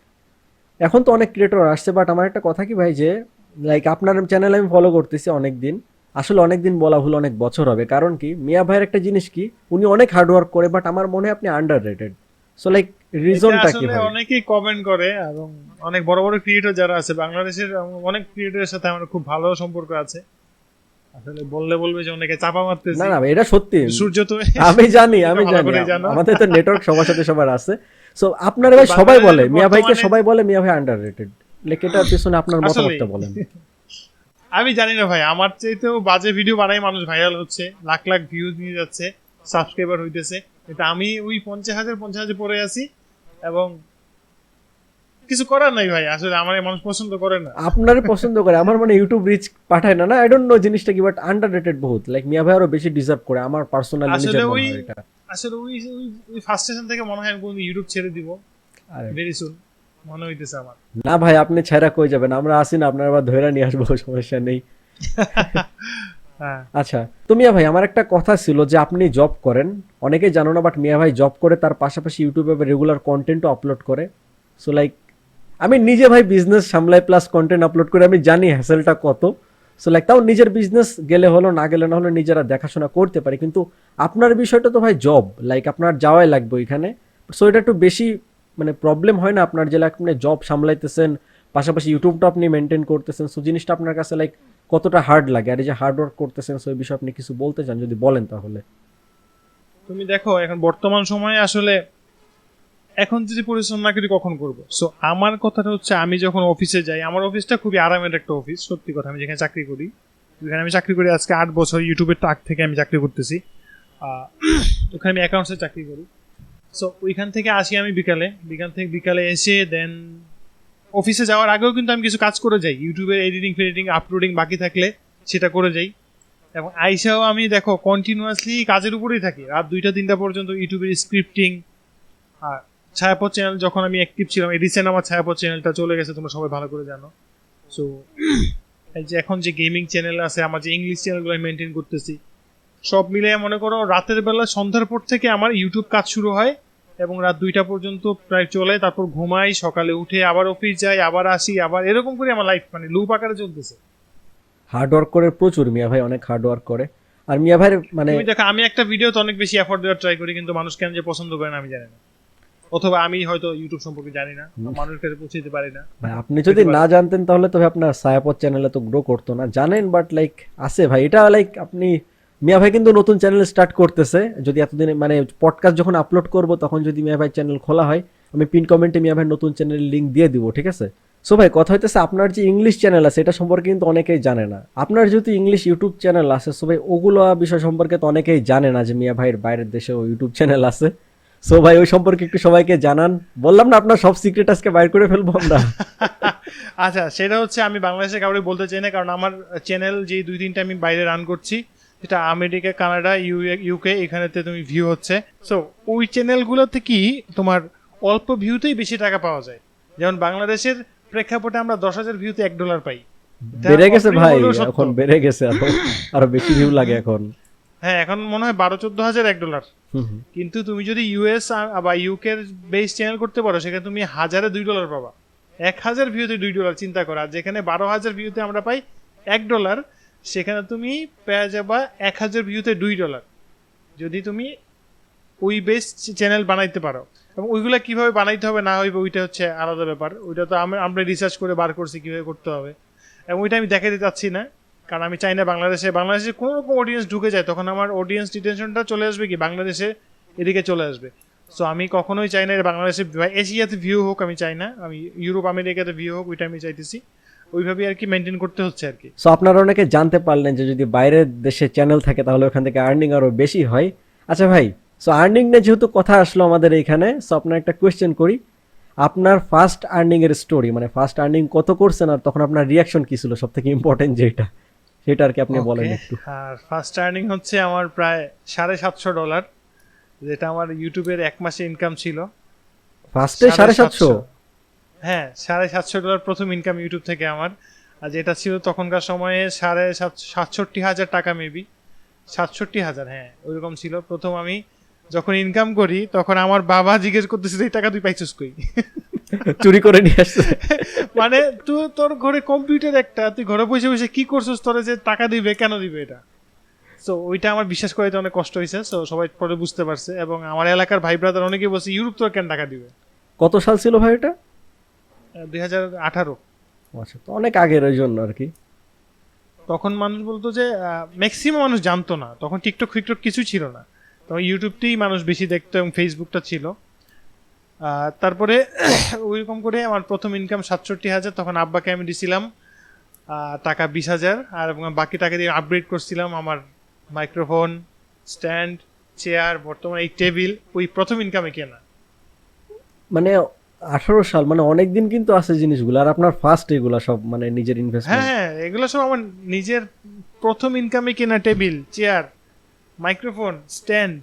এখন তো অনেক ক্রিয়েটর আসছে, বাট আমার একটা কথা কি ভাই, যে লাইক আপনার চ্যানেল আমি ফলো করতেছি অনেক দিন, আসলে অনেক দিন বলা ভুল, অনেক বছর হবে। কারণ কি, মিয়া ভাইয়ের একটা জিনিস কি, উনি অনেক হার্ড ওয়ার্ক করে, বাট আমার মনে হয় আপনি আন্ডার রেটেড। সো লাইক এটা রিজনটা কি আসলে ভাই? অনেকেই কমেন্ট করে, এবং অনেক বড় বড় ক্রিয়েটর যারা আছে বাংলাদেশের, অনেক ক্রিয়েটরের সাথে আমার খুব ভালো সম্পর্ক আছে। আসলে বললে বলবে যে অনেকে চাপা না মারতেছি। না, এটা সত্যি। সূর্য তুমি আমি জানি, এটা আমি ভালো জানি, করেই জানো। আমাদের তো নেটওয়ার্ক সবার সাথে সবার আছে। সো আপনারা ভাই সবাই বাংলাদেশের বলে মিয়া ভাইকে, বর্তমানে সবাই বলে মিয়া ভাই আন্ডাররেটেড। লাইক এটার পিছনে আপনার আসলে মতামতটা বলেন। আমি জানি না ভাই, আমার চাইতেও বাজে ভিডিও বানাই মানুষ ভাইরাল হচ্ছে, লাখ লাখ ভিউজ নিয়ে যাচ্ছে, সাবস্ক্রাইবার হইতেছে, কিন্তু আমি ওই 50,000 পরে আছি, এবং কিছু করার নাই ভাই। আসলে আমার এই মানুষ পছন্দ করে না। আপনার পছন্দ করে, আমার মানে ইউটিউব রিচ পাঠায় না, না আই ডোন্ট নো জিনিসটা কি, বাট আন্ডাররেটেড বহুত। লাইক মিয়া ভাই আরো বেশি ডিজার্ভ করে, আমার পার্সোনালি আসলে নিজের মনে ওই হয় এটা। আসলে ওই ওই- ওই ফার্স্টেশন থেকে মনে হয় আমি কোনদিন ইউটিউব ছেড়ে দিব আরে ভেরি সুন, মনে হইতেছে আমার। না ভাই, আপনি ছাইরা কই যাবেন, আমরা আসি না, আপনার আবার ধরে নিয়ে আসবো, সমস্যা নেই। হ্যাঁ, আচ্ছা, তো মিয়া ভাই আমার একটা কথা ছিল, যে আপনি জব করেন, অনেকেই জানো না, বাট মিয়া ভাই জব করে তার পাশাপাশি ইউটিউবে রেগুলার কন্টেন্টও আপলোড করে। সো লাইক আমি নিজে ভাই বিজনেস সামলাই প্লাস কন্টেন্ট আপলোড করে, আমি জানি হ্যাসেলটা কত। সো লাইক তাও নিজের বিজনেস গেলে হলো, না গেলে না হলো নিজেরা দেখাশোনা করতে পারি, কিন্তু আপনার বিষয়টা তো ভাই জব, লাইক আপনার যাওয়াই লাগবে ওইখানে। সো এটা একটু বেশি মানে প্রবলেম হয় না আপনার, যে লাইক আপনি জব সামলাইতেছেন পাশাপাশি ইউটিউবটা আপনি মেনটেন করতেছেন, সো জিনিসটা আপনার কাছে লাইক কতটা হার্ড লাগে, আর এই যে হার্ড ওয়ার্ক করতেছেন, সো এই বিষয়ে আপনি কিছু বলতে চান, যদি বলেন তাহলে। তুমি দেখো এখন বর্তমান সময়ে আসলে এখন যদি পরিশ্রম না করি কখন করবো? সো আমার কথাটা হচ্ছে, আমি যখন অফিসে যাই, আমার অফিসটা খুবই আরামের একটা অফিস, সত্যি কথা। আমি যেখানে চাকরি করি, যেখানে আমি চাকরি করি আজকে 8 বছর, ইউটিউবের টাক থেকে আমি চাকরি করতেছি। আহ, ওখানে আমি অ্যাকাউন্টসে চাকরি করি। সো ওইখান থেকে আসি আমি বিকালে এসে দেন অফিসে যাওয়ার আগেও কিন্তু আমি কিছু কাজ করে যাই, ইউটিউবের এডিটিং আপলোডিং বাকি থাকলে সেটা করে যাই। এবং আইসাও আমি দেখো কন্টিনিউয়াসলি কাজের উপরেই থাকি, রাত 2টা 3টা পর্যন্ত ইউটিউবের স্ক্রিপ্টিং। আর ছায়াপথ চ্যানেল যখন আমি অ্যাক্টিভ ছিলাম, রিসেন্ট আমার ছায়াপথ চ্যানেলটা চলে গেছে, তোমরা সবাই ভালো করে জানো। সো এই যে এখন যে গেমিং চ্যানেল আছে, আমার যে ইংলিশ চ্যানেলগুলো আমি মেনটেন করতেছি, সব মিলে মনে করো রাতের বেলা সন্ধ্যার পর থেকে আমার ইউটিউব কাজ শুরু হয়, এবং রাত 2টা পর্যন্ত প্রায় চলে। তারপর ঘুমাই, সকালে উঠে আবার অফিস যাই, আবার আসি, আবার এরকম করে আমার লাইফ মানে লুপ আকারে চলতেছে। হার্ড ওয়ার্ক করে প্রচুর, মিয়া ভাই অনেক হার্ড ওয়ার্ক করে। আর মিয়া ভাইয়ের মানে তুমি দেখো, আমি একটা ভিডিওতে অনেক বেশি এফোর্ট দেওয়ার ট্রাই করি, কিন্তু মানুষ কেন যে পছন্দ করে না আমি জানি না, অথবা আমি হয়তো ইউটিউব সম্পর্কে জানি না, মানুষের কাছে পৌঁছে দিতে পারি না। ভাই আপনি যদি না জানতেন তাহলে তো ভাই আপনার ছায়াপথ চ্যানেলে তো গ্রো করতো না, জানেন, বাট লাইক আছে ভাই, এটা লাইক আপনি মিয়া ভাই কিন্তু নতুন চ্যানেল স্টার্ট করতেছে, যদি এতদিন মানে পডকাস্ট যখন আপলোড করব তখন যদি মিয়া ভাই চ্যানেল খোলা হয়, আমি পিন কমেন্টে মিয়া ভাই নতুন চ্যানেলের লিঙ্ক দিয়ে দিব, ঠিক আছে? সো ভাই কথা হইতেছে, আপনার যে ইংলিশ চ্যানেল আছে এটা সম্পর্কে কিন্তু অনেকেই জানে না। আপনার যেহেতু ইংলিশ ইউটিউব চ্যানেল আছে, সো ভাই ওগুলো বিষয় সম্পর্কে তো অনেকেই জানে না, যে মিয়া ভাইয়ের বাইরের দেশেও ইউটিউব চ্যানেল আছে। সো ভাই ওই সম্পর্কে একটু সবাইকে জানান। বললাম না আপনার সব সিক্রেট আজকে বাইর করে ফেলবো আমরা। আচ্ছা, সেটা হচ্ছে আমি বাংলাদেশে কাউকে বলতে চাই না, কারণ আমার চ্যানেল যে 2-3টা আমি বাইরে রান করছি, সেটা আমেরিকা, কানাডা, ইউকে, এখানেতে তুমি ভিউ হচ্ছে। সো ওই চ্যানেলগুলোতে কি তোমার অল্প ভিউতেই বেশি টাকা পাওয়া যায়। যেমন বাংলাদেশের প্রেক্ষাপটে আমরা 10,000 ভিউতে $1 পাই। এটা বেড়ে গেছে অপ্রিয় ভাই, হলেও সত্য। এখন বেড়ে গেছে, আরো আরো বেশি ভিউ লাগে এখন। হ্যাঁ এখন মনে হয় 12-14 হাজার $1, কিন্তু তুমি যদি ইউএস বা ইউকে বেস চ্যানেল করতে পারো সেখানে তুমি হাজারে $2 পাবা। 1,000 ভিউতে $2 চিন্তা করো। আর যেখানে 12,000 ভিউতে আমরা পাই $1, সেখানে তুমি পেয়ে যাবা 1,000 ভিউতে $2 যদি তুমি ওই বেস চ্যানেল বানাইতে পারো। এবং ওইগুলা কিভাবে বানাইতে হবে না হইবে ওইটা হচ্ছে আলাদা ব্যাপার, ওইটা তো আমরা রিসার্চ করে বার করছি কিভাবে করতে হবে, এবং ওইটা আমি দেখাতে চাচ্ছি না কারণ আমি চাই না বাংলাদেশে কোনো রকম অডিয়েন্স ঢুকে যায়, তখন আমার অডিয়েন্স ডিটেনশনটা চলে আসবে কি বাংলাদেশে এদিকে চলে আসবে। সো আমি কখনোই চাই না বাংলাদেশে এশিয়াতে ভিউ হোক, আমি চাই না আমি ইউরোপ আমেরিকাতে ভিউ হোক, ওইটা আমি চাইতেছি। ওইভাবে আর কি মেনটেন করতে হচ্ছে আর কি। সো আপনারা অনেকে জানতে পারলেন যে যদি বাইরের দেশে চ্যানেল থাকে তাহলে ওখান থেকে আর্নিং আরো বেশি হয়। আচ্ছা ভাই, সো আর্নিং নিয়ে যেহেতু কথা আসলো আমাদের এইখানে, সো আপনার একটা কোয়েশ্চেন করি, আপনার ফার্স্ট আর্নিং এর স্টোরি, মানে ফার্স্ট আর্নিং কত করছেন আর তখন আপনার রিয়াকশন কি ছিল, সব থেকে ইম্পর্টেন্ট যেটা, সেটা আর কি আপনি বলেন একটু। আর ফার্স্ট আর্নিং হচ্ছে আমার প্রায় $750, যেটা আমার ইউটিউবের 1 মাসে ইনকাম ছিল। ফার্স্টে 750? হ্যাঁ $750 প্রথম ইনকাম ইউটিউব থেকে আমার। আর যেটা ছিল তখনকার সময়ে 67,000 টাকা, মেবি 67,000, হ্যাঁ ওইরকম ছিল। প্রথম আমি যখন ইনকাম করি তখন আমার বাবা জিজ্ঞেস করতেছিল এই টাকা তুই পাইছিস কই? চুরি করে নিয়ে আসছে। মানে তুই তোর ঘরে কম্পিউটার একটা, তুই ঘরে বসে বসে কি করছিস, তোরে যে টাকা দিবে কেন দিবে এটা? সো ওইটা আমার বিশ্বাস করতে অনেক কষ্ট হয়েছে। সো সবাই পরে বুঝতে পারছে, এবং আমার এলাকার ভাই ব্রাদার অনেকে বলছে ইউরোপ তোর কেন টাকা দিবে। কত সাল ছিল ভাই এটা? 2018। আচ্ছা, তো অনেক আগের, ওই জন্য আর কি। তখন মানুষ বলতো যে ম্যাক্সিমাম মানুষ জানতো না, তখন টিকটক ফিকটক কিছু ছিল না, তখন ইউটিউবতেই মানুষ বেশি দেখতো এবং ফেসবুকটা ছিল। তারপরে ওইরকম করে আমার প্রথম ইনকাম 67,000, তখন আব্বাকে আমি দিছিলাম টাকা 20,000, আর বাকি টাকা দিয়ে আপগ্রেড করছিলাম আমার মাইক্রোফোন, স্ট্যান্ড, চেয়ার, বর্তমানে এই টেবিল, ওই প্রথম ইনকামে কেনা। মানে 18 সাল, মানে অনেকদিন কিন্তু আছে জিনিসগুলো। আর আপনার ফার্স্ট এগুলা সব মানে নিজের ইনভেস্টমেন্ট? হ্যাঁ এগুলো সব আমার নিজের প্রথম ইনকামে কেনা, টেবিল, চেয়ার, মাইক্রোফোন, স্ট্যান্ড,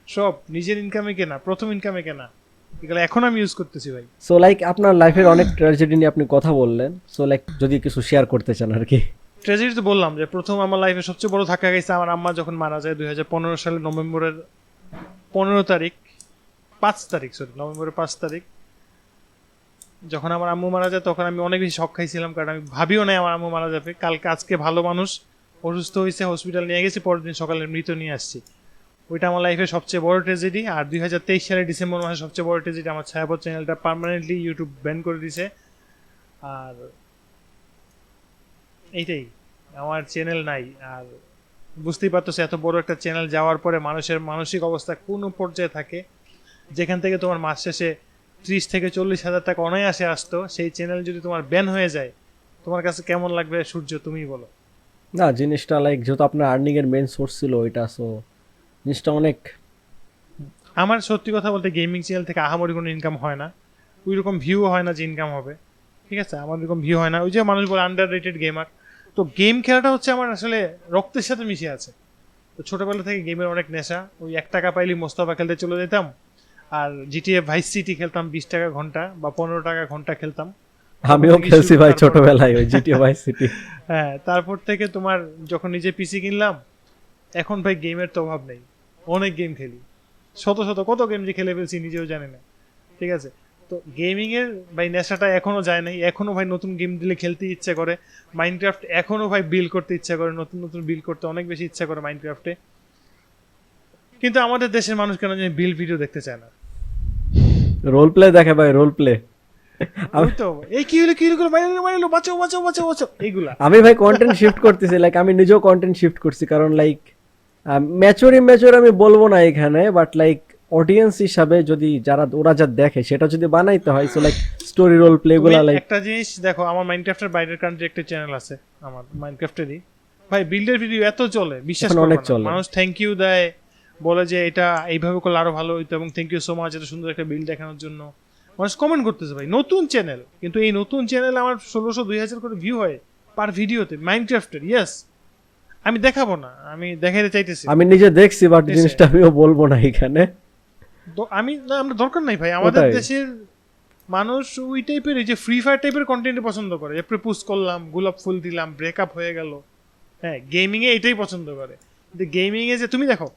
সব নিজের ইনকামে কেনা, প্রথম ইনকামে কেনা। এগুলো এখন আমি ইউজ করতেছি ভাই। সো লাইক আপনার লাইফের অনেক ট্র্যাজেডি নিয়ে আপনি কথা বললেন, সো লাইক যদি কিছু শেয়ার করতে চান আর কি। ট্র্যাজেডি তো বললাম যে প্রথম আমার লাইফে সবচেয়ে বড় ধাক্কা গেছে আমার আম্মা যখন মারা যায় 2015 সালের নভেম্বরের 5 তারিখ। যখন আমার আম্মু মারা যায় তখন আমি অনেক বেশি শক খাইছিলাম, কারণ আমি ভাবিও নাই আমার আম্মু মারা যাবে। আজকে ভালো মানুষ অসুস্থ হয়েছে, হসপিটাল নিয়ে গেছি, পরের দিন সকালে মৃত নিয়ে আসছি। ওইটা আমার লাইফের সবচেয়ে বড় ট্র্যাজেডি। আর 2023 সালের ডিসেম্বর মাসে সবচেয়ে বড় ট্র্যাজেডি, আমার ছায়াপথ চ্যানেলটা পার্মানেন্টলি ইউটিউব ব্যান করে দিছে। আর এইটাই, আমার চ্যানেল নাই। আর বুঝতেই পারতেছো এত বড় একটা চ্যানেল যাওয়ার পরে মানুষের মানসিক অবস্থা কোন পর্যায়ে থাকে। যেখান থেকে তোমার মাস শেষে 30,000-40,000 টাকা অনায়াসে আসতো, সেই চ্যানেল যদি তোমার ব্যান হয়ে যায় তোমার কাছে কেমন লাগবে সূর্য, তুমিই বলো। না, জিনিসটা লাইক যেহেতু আপনার আর্নিং এর মেইন সোর্স ছিল ওইটা, সো জিনিসটা অনেক। আমার সত্যি কথা বলতে গেমিং চ্যানেল থেকে আহামরি কোনো ইনকাম হয় না, ওই রকম ভিউ হয় না যে ইনকাম হবে, ঠিক আছে, আমার এরকম ভিউ হয় না। ওই যে মানুষ বলে আন্ডার রেটেড গেমার, তো গেম খেলাটা হচ্ছে আমার আসলে রক্তের সাথে মিশে আছে। তো ছোটোবেলা থেকে গেমের অনেক নেশা। ওই 1 টাকা পাইলে মোস্তফা খেলতে চলে যেতাম, আর জিটিএ ভাইস সিটি খেলতাম 20 টাকা ঘন্টা বা 15 টাকা ঘন্টা খেলতাম। আমিও খেলছি ভাই ছোটবেলায় ওই জিটিএ ভাইস সিটি। হ্যাঁ, তারপর থেকে তোমার যখন নিজে পিসি কিনলাম, এখন ভাই গেমের তো অভাব নেই, অনেক গেম খেলি, শত কত গেম যে খেলে ফেলছি নিজেও জানি না, ঠিক আছে। তো গেমিং এর ভাই নেশাটা এখনো যায় নাই, এখনো ভাই নতুন গেম দিলে খেলতে ইচ্ছা করে। মাইনক্রাফট এখনো ভাই বিল্ড করতে ইচ্ছা করে, নতুন বিল্ড করতে অনেক বেশি ইচ্ছা করে মাইনক্রাফটে। কিন্তু আমাদের দেশের মানুষ কেন জানি বিল্ড ভিডিও দেখতে চায় না, রোল প্লে দেখে ভাই, রোল প্লে। ওই তো এই কি হলো মাইলো বাঁচাও এইগুলা। আমি ভাই কন্টেন্ট শিফট করতেছি, লাইক আমি নিজেও কন্টেন্ট শিফট করছি, কারণ লাইক ম্যাচুর আমি বলবো না এখানে, বাট লাইক অডিয়েন্স হিসাবে যদি ওরা যা দেখে সেটা যদি বানাইতে হয়, so like story role play গুলা। লাইক একটা জিনিস দেখো, আমার মাইনক্রাফটের বাইরের কান্ট্রি একটা চ্যানেল আছে আমার মাইনক্রাফটেরই, ভাই বিল্ডের ভিডিও এত চলে, বিশ্বাস করো অনেক না। চলে। মানুষ থ্যাংক ইউ দেয়, বলে যে এটা এইভাবে করলে আরো ভালো হইতো, এবং থ্যাংক ইউ সো মাচ এত সুন্দর একটা বিল্ড দেখানোর জন্য। মানুষ কমেন্ট করতেছে ভাই, নতুন চ্যানেল, কিন্তু এই নতুন চ্যানেল আমার 1,600-2,000 করে ভিউ হয় পার ভিডিওতে মাইনক্রাফটের। ইয়েস, আমি দেখাবো না, আমি দেখাইতে চাইতেছি, আমি নিজে দেখছি, বাট জিনিসটা আমিও বলবো না এখানে। আমরা দরকার নাই ভাই, আমাদের ওটাই। দেশের মানুষ ওই টাইপের, এই যে ফ্রি ফায়ার টাইপের কন্টেন্ট পছন্দ করে, প্রপোজ করলাম, গোলাপ ফুল দিলাম, ব্রেকআপ হয়ে গেল। হ্যাঁ, গেমিং এ এটাই পছন্দ করে। গেমিং এ যে তুমি দেখো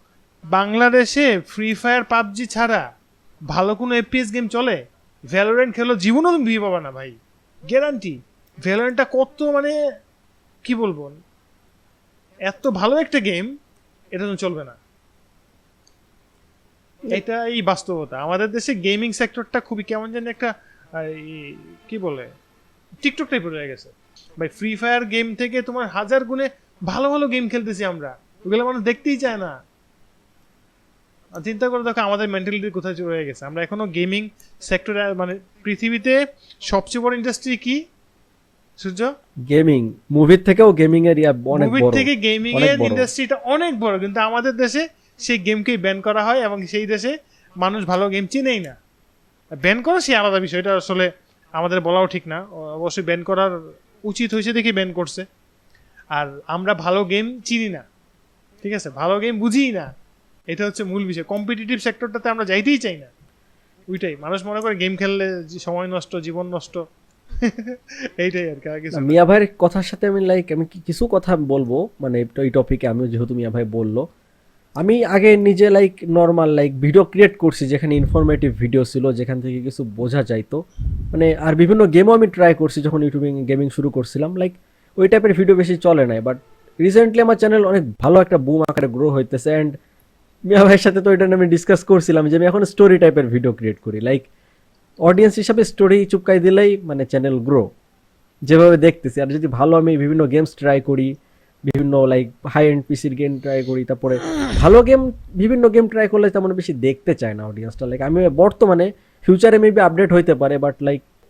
বাংলাদেশে ফ্রি ফায়ার পাবজি ছাড়া ভালো কোনো এফপিএস গেম চলে? ভ্যালোরেন্ট খেলো জীবনও তুমি বিয়ে পাবা না ভাই, গ্যারান্টি। ভ্যালোরেন্টটা কত মানে কি বলবো, এত ভালো একটা গেম, এটা তো চলবে না। এটা এই বাস্তবতা। আমাদের দেশে গেমিং সেক্টরটা খুবই কেমন জানি একটা কি বলে টিকটক টাইপের হয়ে গেছে ভাই। ফ্রি ফায়ার গেম থেকে তোমার হাজার গুণে ভালো ভালো গেম খেলতেছি আমরা, ওগুলো মানুষ দেখতেই চায় না। চিন্তা করে দেখো আমাদের মেন্টালিটি কোথায় হয়ে গেছে। আমরা এখনো গেমিং সেক্টরে, মানে পৃথিবীতে সবচেয়ে বড় ইন্ডাস্ট্রি কি সূর্য? গেমিং। মুভির থেকেও গেমিং এর অনেক বড়, মুভির থেকে গেমিং এর ইন্ডাস্ট্রিটা অনেক বড়, কিন্তু আমাদের দেশে সেই গেমকেই ব্যান করা হয় এবং সেই দেশে মানুষ ভালো গেম চিনেই না। ব্যান করা সেই আলাদা বিষয়, এটা আসলে আমাদের বলাও ঠিক না। অবশ্যই ব্যান করার উচিত হয়েছে দেখি ব্যান করছে। আর আমরা ভালো গেম চিনি না, ঠিক আছে, ভালো গেম বুঝিই না, এটা হচ্ছে মূল বিষয়। কম্পিটিটিভ সেক্টরটাতে আমরা যাইতেই চাই না, ওইটাই। মানুষ মনে করে গেম খেললে সময় নষ্ট, জীবন নষ্ট, এইটাই আর কি। মিয়া ভাইয়ের কথার সাথে আমি আমি কিছু কথা বলবো, মানে এই টপিকে আমিও, যেহেতু মিয়া ভাই বললো। আমি আগে নিজে নর্মাল ভিডিও ক্রিয়েট করছি, যেখানে ইনফরমেটিভ ভিডিও ছিল, যেখান থেকে কিছু বোঝা যাইতো, মানে আর বিভিন্ন গেমও আমি ট্রাই করছি যখন ইউটিউবে গেমিং শুরু করছিলাম। ওই টাইপের ভিডিও বেশি চলে নাই, বাট রিসেন্টলি আমার চ্যানেল অনেক ভালো একটা বুম আকারে গ্রো হইতেছে। অ্যান্ড মিয়া ভাইয়ের সাথে তো এটা আমি ডিসকাস করছিলাম যে আমি এখন স্টোরি টাইপের ভিডিও ক্রিয়েট করি, অডিয়েন্স হিসাবে স্টোরি চুপকাই দিলেই মানে চ্যানেল গ্রো, যেভাবে দেখতেছি। আর যদি ভালো আমি বিভিন্ন গেমস ট্রাই করি, বিভিন্ন হাই এন্ড পিসির গেম ট্রাই করি, তারপরে ভালো গেম, বিভিন্ন গেম ট্রাই করলে তেমন বেশি দেখতে চায় না অডিয়েন্সটা। আমি বর্তমানে, ফিউচারে মেবি আপডেট হইতে পারে, বাট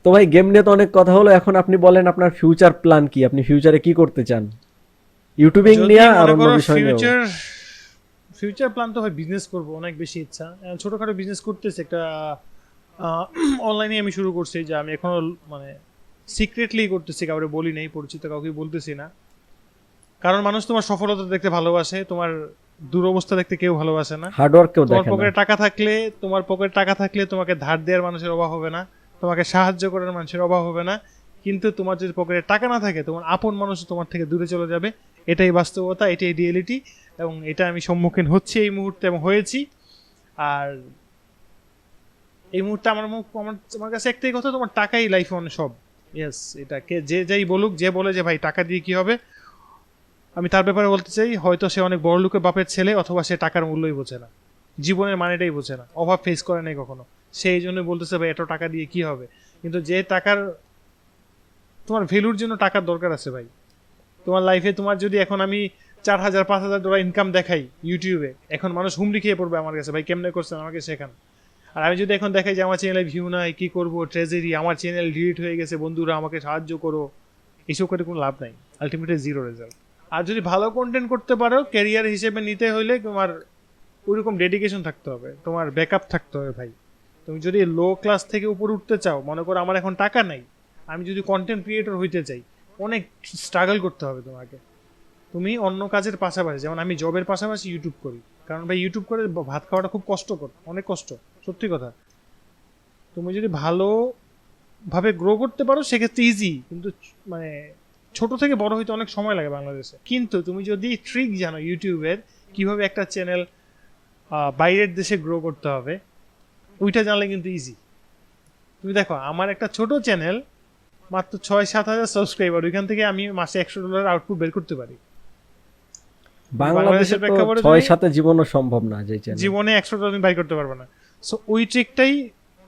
তো ভাই গেম নিয়ে তো অনেক কথা হলো। এখন আপনি বলেন আপনার ফিউচার প্ল্যান কি, আপনি ফিউচারে কি করতে চান ইউটিউবিং নিয়ে আর অন্য বিষয় নিয়ে? ফিউচার প্ল্যান তো হয় বিজনেস করব, অনেক বেশি ইচ্ছা। ছোটখাটো বিজনেস করতেছি একটা, অনলাইনে আমি শুরু করছি, যে আমি এখনো মানে সিক্রেটলি করতেছি, কাউকে বলি নেই, পরিচিত কাউকে বলতেছি না। কারণ মানুষ তোমার সফলতা দেখতে ভালোবাসে, তোমার দুরবস্থা দেখতে কেউ ভালোবাসে না। হার্ডওয়ার্ক কেউ দেখে না। তোমার পকেটে টাকা থাকলে তোমাকে ধার দেওয়ার মানুষের অভাব হবে না, তোমাকে সাহায্য করার মানুষের অভাব হবে না। কিন্তু তোমার যদি পকেটে টাকা না থাকে, তোমার আপন মানুষ তোমার থেকে দূরে চলে যাবে। এটাই বাস্তবতা, এটাই রিয়েলিটি, এবং এটা আমি সম্মুখীন হচ্ছি এই মুহূর্তে এবং হয়েছি। আর এই মুহূর্তে আমার কাছে একটাই কথা, তোমার টাকাই লাইফ অন সব। ইয়েস, এটা কে যে যাই বলুক, যে বলে যে ভাই টাকা দিয়ে কি হবে, আমি তার ব্যাপারে বলতে চাই, হয়তো সে অনেক বড় লোকের বাপের ছেলে, অথবা সে টাকার মূল্যই বোঝে না, জীবনের মানেটাই বোঝে না, অভাব ফেস করে নাই কখনো, সেই জন্য বলতেছে ভাই এত টাকা দিয়ে কি হবে। কিন্তু যে টাকার, তোমার ভ্যালুর জন্য টাকার দরকার আছে ভাই। তোমার লাইফে তোমার যদি এখন আমি $4,000-5,000 ইনকাম দেখাই ইউটিউবে, এখন মানুষ হুমড়ি খেয়ে পড়বে আমার কাছে, ভাই কেমনে করছেন আমাকে শেখান। আর আমি যদি এখন দেখাই যে আমার চ্যানেলে ভিউ নাই, কি করব, ট্রেজারি, আমার চ্যানেল ডিলিট হয়ে গেছে, বন্ধুরা আমাকে সাহায্য করো, এইসব করে কোনো লাভ নাই, আলটিমেটলি জিরো রেজাল্ট। আর যদি ভালো কন্টেন্ট করতে পারো, ক্যারিয়ার হিসেবে নিতে হইলে তোমার ওইরকম ডেডিকেশন থাকতে হবে, তোমার ব্যাকআপ থাকতে হবে ভাই। তুমি যদি লো ক্লাস থেকে উপরে উঠতে চাও, মনে করো আমার এখন টাকা নাই, আমি যদি কন্টেন্ট ক্রিয়েটর হইতে চাই, অনেক স্ট্রাগল করতে হবে তোমাকে। তুমি অন্য কাজের পাশাপাশি, যেমন আমি জবের পাশাপাশি ইউটিউব করি, কারণ ভাই ইউটিউব করে ভাত খাওয়াটা খুব কষ্টকর, অনেক কষ্ট, সত্যি কথা। তুমি যদি ভালোভাবে গ্রো করতে পারো সেক্ষেত্রে ইজি, কিন্তু মানে ছোট থেকে বড় হইতে অনেক সময় লাগে বাংলাদেশে। কিন্তু তুমি যদি ট্রিক জানো ইউটিউবের, কিভাবে একটা চ্যানেল বাইরের দেশে গ্রো করতে হবে, ওইটা জানলে কিন্তু ইজি। তুমি দেখো আমার একটা ছোট চ্যানেল, মাত্র 6-7 হাজার সাবস্ক্রাইবার, ওইখান থেকে আমি মাসে $100 আউটপুট বের করতে পারি। বাংলাদেশের প্রেক্ষাপটে 6-7 জীবনও সম্ভব না, যে চ্যানেল জীবনে $100 তুমি বাই করতে পারবে না। সো ওই ট্রিকটাই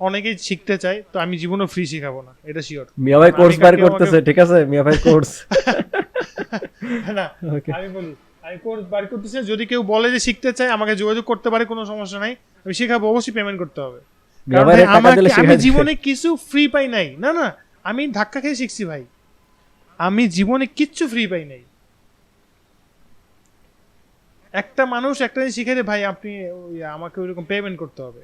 অনেকেই শিখতে চায়, তো আমি জীবনও ফ্রি শিখাবো না, এটা শিওর। মিয়া ভাই কোর্স বার করতেছে, ঠিক আছে, মিয়া ভাই কোর্স না আমি বলি, আমি কোর্স বার করতেছি, যদি কেউ বলে যে শিখতে চায় আমাকে যোগাযোগ করতে পারে, কোনো সমস্যা নাই, আমি শিখাবো, অবশ্যই পেমেন্ট করতে হবে। আমি জীবনে কিছু ফ্রি পাই নাই, না না, আমি ধাক্কা খেয়ে শিখছি ভাই, আমি জীবনে কিচ্ছু ফ্রি পাই নাই। একটা মানুষ একটা জিনিস শিখে দে ভাই, আপনি আমাকে ওইরকম পেমেন্ট করতে হবে।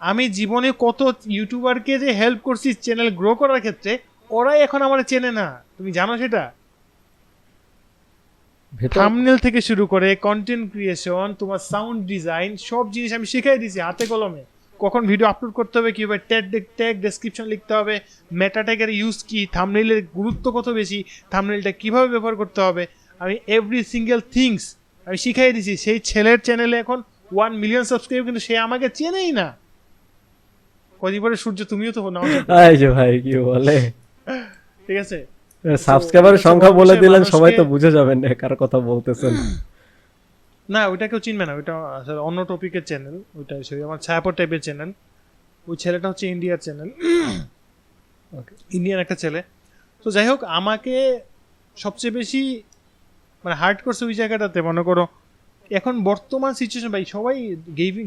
আমি জীবনে কত ইউটিউবারকে যে হেল্প করছি চ্যানেল গ্রো করার ক্ষেত্রে, ওরাই এখন আমার চেনে না, তুমি জানো সেটা? থাম্বনেল থেকে শুরু করে কন্টেন্ট ক্রিয়েশন, তোমার সাউন্ড ডিজাইন, সব জিনিস আমি শিখাই দিয়েছি হাতে কলমে। কখন ভিডিও আপলোড করতে হবে, কিভাবে ট্যাগ ডেসক্রিপশন লিখতে হবে, মেটা ট্যাগের ইউজ কি, থাম্বনেলের গুরুত্ব কত বেশি, থাম্বনেলটা কিভাবে ব্যবহার করতে হবে, আমি এভরি সিঙ্গেল থিংস আমি শিখাই দিছি, সেই ছেলের চ্যানেলে এখন 1 মিলিয়ন সাবস্ক্রাইব, কিন্তু সে আমাকে চেনেই না। কদিন পরে সূর্য তুমিও তো নাও জানো। এই যে ভাই কি বলে, ঠিক আছে, সাবস্ক্রাইবারের সংখ্যা বলে দিলেন, সবাই তো বুঝে যাবেন না কার কথা বলতেছেন। না ওইটা কেউ চিনবে না, ওইটা আসলে অন্য টপিকের চ্যানেল, ওইটা সেই আমার ছায়াপথ টাইপের চ্যানেল। ওই ছেলেটা হচ্ছে ইন্ডিয়ার চ্যানেল, ইন্ডিয়ান একটা ছেলে। তো যাই হোক, আমাকে সবচেয়ে বেশি মানে হার্ট করছে ওই জায়গাটাতে, মনে করো এখন বর্তমান সিচুয়েশন ভাই, সবাই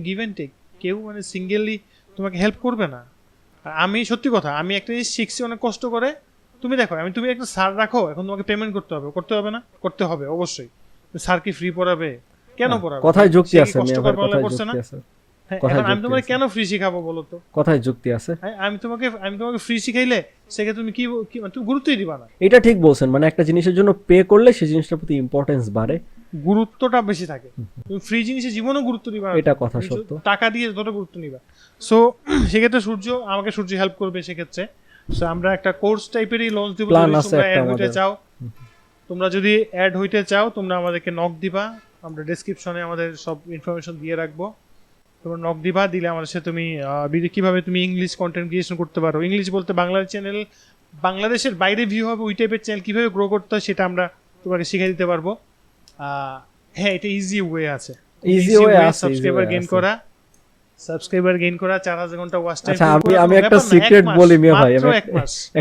গিভ অ্যান্ড টেক, কেউ মানে সিঙ্গেলি তোমাকে হেল্প করবে না। আর আমি সত্যি কথা, আমি একটা জিনিস শিখছি অনেক কষ্ট করে। তুমি দেখো, তুমি একটা স্যার রাখো, এখন তোমাকে পেমেন্ট করতে হবে না? করতে হবে অবশ্যই। স্যার কি ফ্রি পড়াবে? কেন পড়াবে? কথায় যুক্তি সে কি আছে, কষ্ট মিয়া করে ভাই, পড়ালে কথায় পড়ছে না? যুক্তি আছে, হ্যাঁ, কথায় এখন আমি যুক্তি তোমাকে আছে। কেন ফ্রি শিখাবো বলো তো? কথায় যুক্তি আছে। হ্যাঁ, আমি তোমাকে ফ্রি শিখাইলে সেক্ষেত্রে তুমি কি মানে তুমি গুরুত্বই দিবা না। এটা ঠিক বলছেন, মানে একটা জিনিসের জন্য পে করলে সেই জিনিসটার প্রতি ইম্পর্টেন্স বাড়ে, গুরুত্বটা বেশি থাকে। তুমি ফ্রি জিনিসে জীবনও গুরুত্ব দিবা না, এটা কথা তুমি সত্য। টাকা দিয়ে যতটা গুরুত্ব নিবা। সো সেক্ষেত্রে সূর্য হেল্প করবে সেক্ষেত্রে। সো আমরা একটা কোর্স টাইপেরই লঞ্চ দিব, প্ল্যান যদি আছে তোমরা একটা অ্যাড হইতে আমাদের। চাও। তোমরা যদি অ্যাড হইতে চাও, তোমরা আমাদেরকে নক দিবা, আমরা ডেসক্রিপশনে আমাদের সব ইনফরমেশন দিয়ে রাখবো। তোমরা নক দিবা, দিলে আমাদের সাথে তুমি কিভাবে তুমি ইংলিশ কন্টেন্ট ক্রিয়েশন করতে পারো, ইংলিশ বলতে বাংলার চ্যানেল, বাংলাদেশের বাইরে ভিউ হবে ওই টাইপের চ্যানেল কিভাবে গ্রো করতে হয় সেটা আমরা তোমাকে শিখিয়ে দিতে পারবো। হ্যাঁ, এটা ইজি ওয়ে আছে, ইজি ওয়ে আছে, সাবস্ক্রাইবার গেইন করা 4000 ঘন্টা ওয়াচ টাইম। আচ্ছা, আমি একটা সিক্রেট বলি মিয়া ভাই, আমি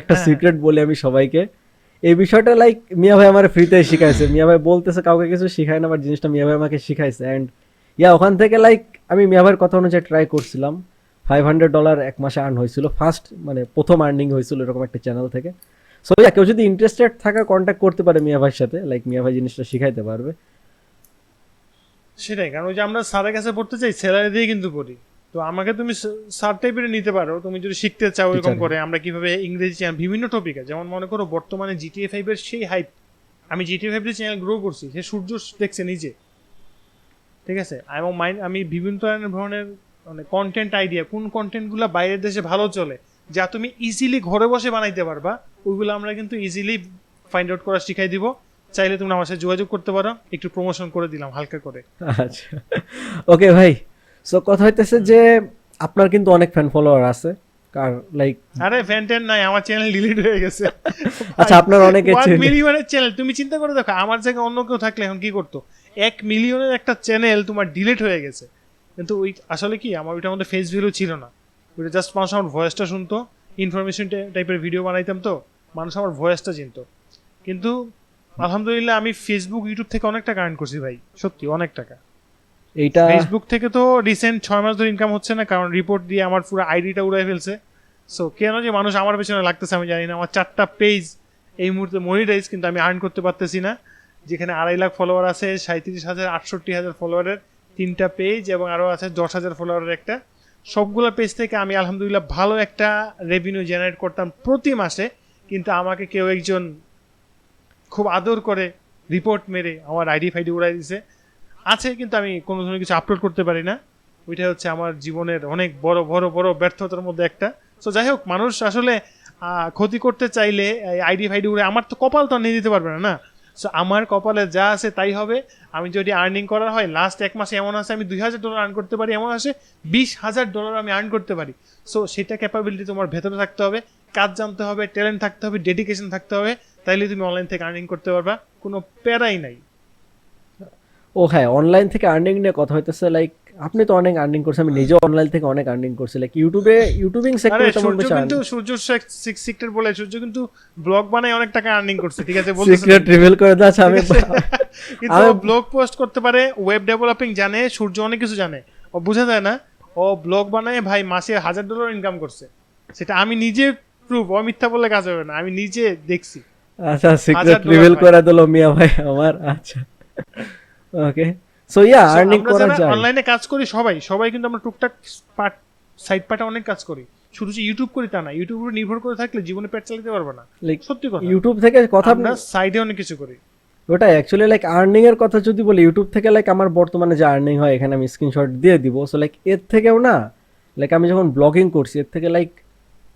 একটা সিক্রেট বলি আমি সবাইকে। এই বিষয়টা লাইক মিয়া ভাই আমার ফ্রিতে শিখাইছে। মিয়া ভাই বলতেছে কাউকে কিছু শিখায় না, বাট জিনিসটা মিয়া ভাই আমাকে শিখাইছে। এন্ড ওখান থেকে লাইক আমি মিয়া ভাইয়ের কথা অনুযায়ী ট্রাই করছিলাম। $500 এক মাসে আর্ন হয়েছিল, ফার্স্ট মানে প্রথম আর্নিং হয়েছিল এরকম একটা চ্যানেল থেকে। সো কেউ যদি ইন্টারেস্টেড থাকে কন্ট্যাক্ট করতে পারে মিয়া ভাইয়ের সাথে, লাইক মিয়া ভাই জিনিসটা শিখাইতে পারবে। সেটাই, কারণ ওই যে আমরা স্যারের কাছে পড়তে চাই, স্যালারি দিয়ে কিন্তু পড়ি। তো আমাকে তুমি স্যার টাইপের নিতে পারো, তুমি যদি শিখতে চাও এরকম করে আমরা কিভাবে ইংরেজি চ্যানেল বিভিন্ন টপিকে, যেমন মনে করো বর্তমানে GTA 5 এর সেই হাইপ, আমি GTA 5 এর চ্যানেল গ্রো করছি, সে সূর্য দেখছে নিজে। ঠিক আছে, আমি বিভিন্ন ধরনের মানে কন্টেন্ট আইডিয়া, কোন কন্টেন্টগুলো বাইরের দেশে ভালো চলে, যা তুমি ইজিলি ঘরে বসে বানাইতে পারবা, ওইগুলো আমরা কিন্তু ইজিলি ফাইন্ড আউট করা শিখাই দিব। চাইলে তুমি আমার সাথে যোগাযোগ করতে পারো, একটু প্রমোশন করে দিলাম হালকা করে। আচ্ছা, ওকে ভাই। সো কথা হইতেছে যে আপনার কিন্তু অনেক ফ্যান ফলোয়ার আছে, কার লাইক আরে ফ্যান ট্যান নাই, আমার চ্যানেল ডিলিট হয়ে গেছে। আচ্ছা, আপনার অনেকে 1 মিলিয়নের চ্যানেল, তুমি চিন্তা করে দেখো আমার জায়গায় অন্য কেউ থাকলে এখন কি করতো। 1 মিলিয়নের একটা চ্যানেল তোমার ডিলিট হয়ে গেছে, কিন্তু ওই আসলে কি আমার ওইটার মধ্যে ফেস ভ্যালু ছিল না, ওইটা জাস্ট মানুষ আমার ভয়েসটা শুনতো, ইনফরমেশন টাইপের ভিডিও বানাইতাম, তো মানুষ আমার ভয়েসটা চিনতো। কিন্তু আলহামদুলিল্লাহ আমি ফেসবুক ইউটিউব থেকে অনেক টাকা আর্ন করছি ভাই, সত্যি অনেক টাকা। এইটা ফেসবুক থেকে তো রিসেন্ট 6 মাস ধরে ইনকাম হচ্ছে না, কারণ রিপোর্ট দিয়ে আমার পুরো আইডিটা উড়াই ফেলছে। সো কেন যে মানুষ আমার পেছনে লাগতেছে আমি জানি না। আমার 4টা পেজ এই মুহূর্তে মনিটাইজ, কিন্তু আমি আর্ন করতে পারতেছি না। যেখানে 2.5 লাখ ফলোয়ার আছে, 37,000 68,000 ফলোয়ারের 3টা পেজ, এবং আরও আছে 10,000 ফলোয়ারের একটা। সবগুলো পেজ থেকে আমি আলহামদুলিল্লাহ ভালো একটা রেভিনিউ জেনারেট করতাম প্রতি মাসে, কিন্তু আমাকে কেউ একজন খুব আদর করে রিপোর্ট মেরে আমার আইডি ফাইডি উড়াই দিছে আছে, কিন্তু আমি কোনো ধরনের কিছু আপলোড করতে পারি না। ওইটা হচ্ছে আমার জীবনের অনেক বড় বড় বড় ব্যর্থতার মধ্যে একটা। সো যাই হোক, মানুষ আসলে ক্ষতি করতে চাইলে আইডি ফাইডি উড়ে, আমার তো কপাল তো নিয়ে দিতে পারবে না না। সো আমার কপালে যা আছে তাই হবে। আমি যদি আর্নিং করার হয়, লাস্ট 1 মাসে এমন আছে আমি $2,000 আর্ন করতে পারি, এমন আছে $20,000 আমি আর্ন করতে পারি। সো সেটা ক্যাপাবিলিটি তোমার ভেতরে থাকতে হবে, কাজ জানতে হবে, ট্যালেন্ট থাকতে হবে, ডেডিকেশন থাকতে হবে, তাইলে তুমি অনলাইন থেকে আর্নিং করতে পারবা, কোনো প্যারাই নাই। ও হ্যাঁ, অনলাইন থেকে আর্নিং নিয়ে কথা হইতেছে। লাইক আপনি তো অনেক আর্নিং করছেন, আমি নিজেও অনলাইন থেকে অনেক আর্নিং করছি। লাইক ইউটিউবিং সেক্টরে তেমন বেশি আর্নিং। সূর্য সিক্রেট বলে, সূর্য কিন্তু ব্লগ বানায় অনেক টাকা আর্নিং করছে, ঠিক আছে, বলতেছে সিক্রেট রিভিল করে দাও। আচ্ছা, আমি কিন্তু ব্লগ পোস্ট করতে পারে, ওয়েব ডেভেলপিং জানে, সূর্য অনেক কিছু জানে, ও বোঝা যায় না। ও ব্লগ বানায় ভাই মাসে $1,000 ইনকাম করছে, সেটা আমি নিজে প্রুফ, ও মিথ্যা বললে কাজ হবে না, আমি নিজে দেখছি। আচ্ছা, সিক্রেট রিভিল করে দিল মিয়া ভাই আমার। আচ্ছা, ওকে। সো ইয়া, আর্নিং করা যায়। অনলাইনে কাজ করি সবাই কিন্তু আমরা টুকটাক সাইড পার্টে অনেক কাজ করি, শুধু যে ইউটিউব করি তা না। ইউটিউবের উপর নির্ভর করে থাকলে জীবনে পেট চালাতে পারবে না, সত্যি কথা। ইউটিউব থেকে কথা আমরা সাইডে অনেক কিছু করি। ওটাই অ্যাকচুয়ালি লাইক আর্নিং এর কথা যদি বলি, ইউটিউব থেকে লাইক আমার বর্তমানে যে আর্নিং হয় এখানে আমি স্ক্রিনশট দিয়ে দিব। সো লাইক এর থেকেও না, লাইক আমি যখন ব্লগিং করছি এর থেকে লাইক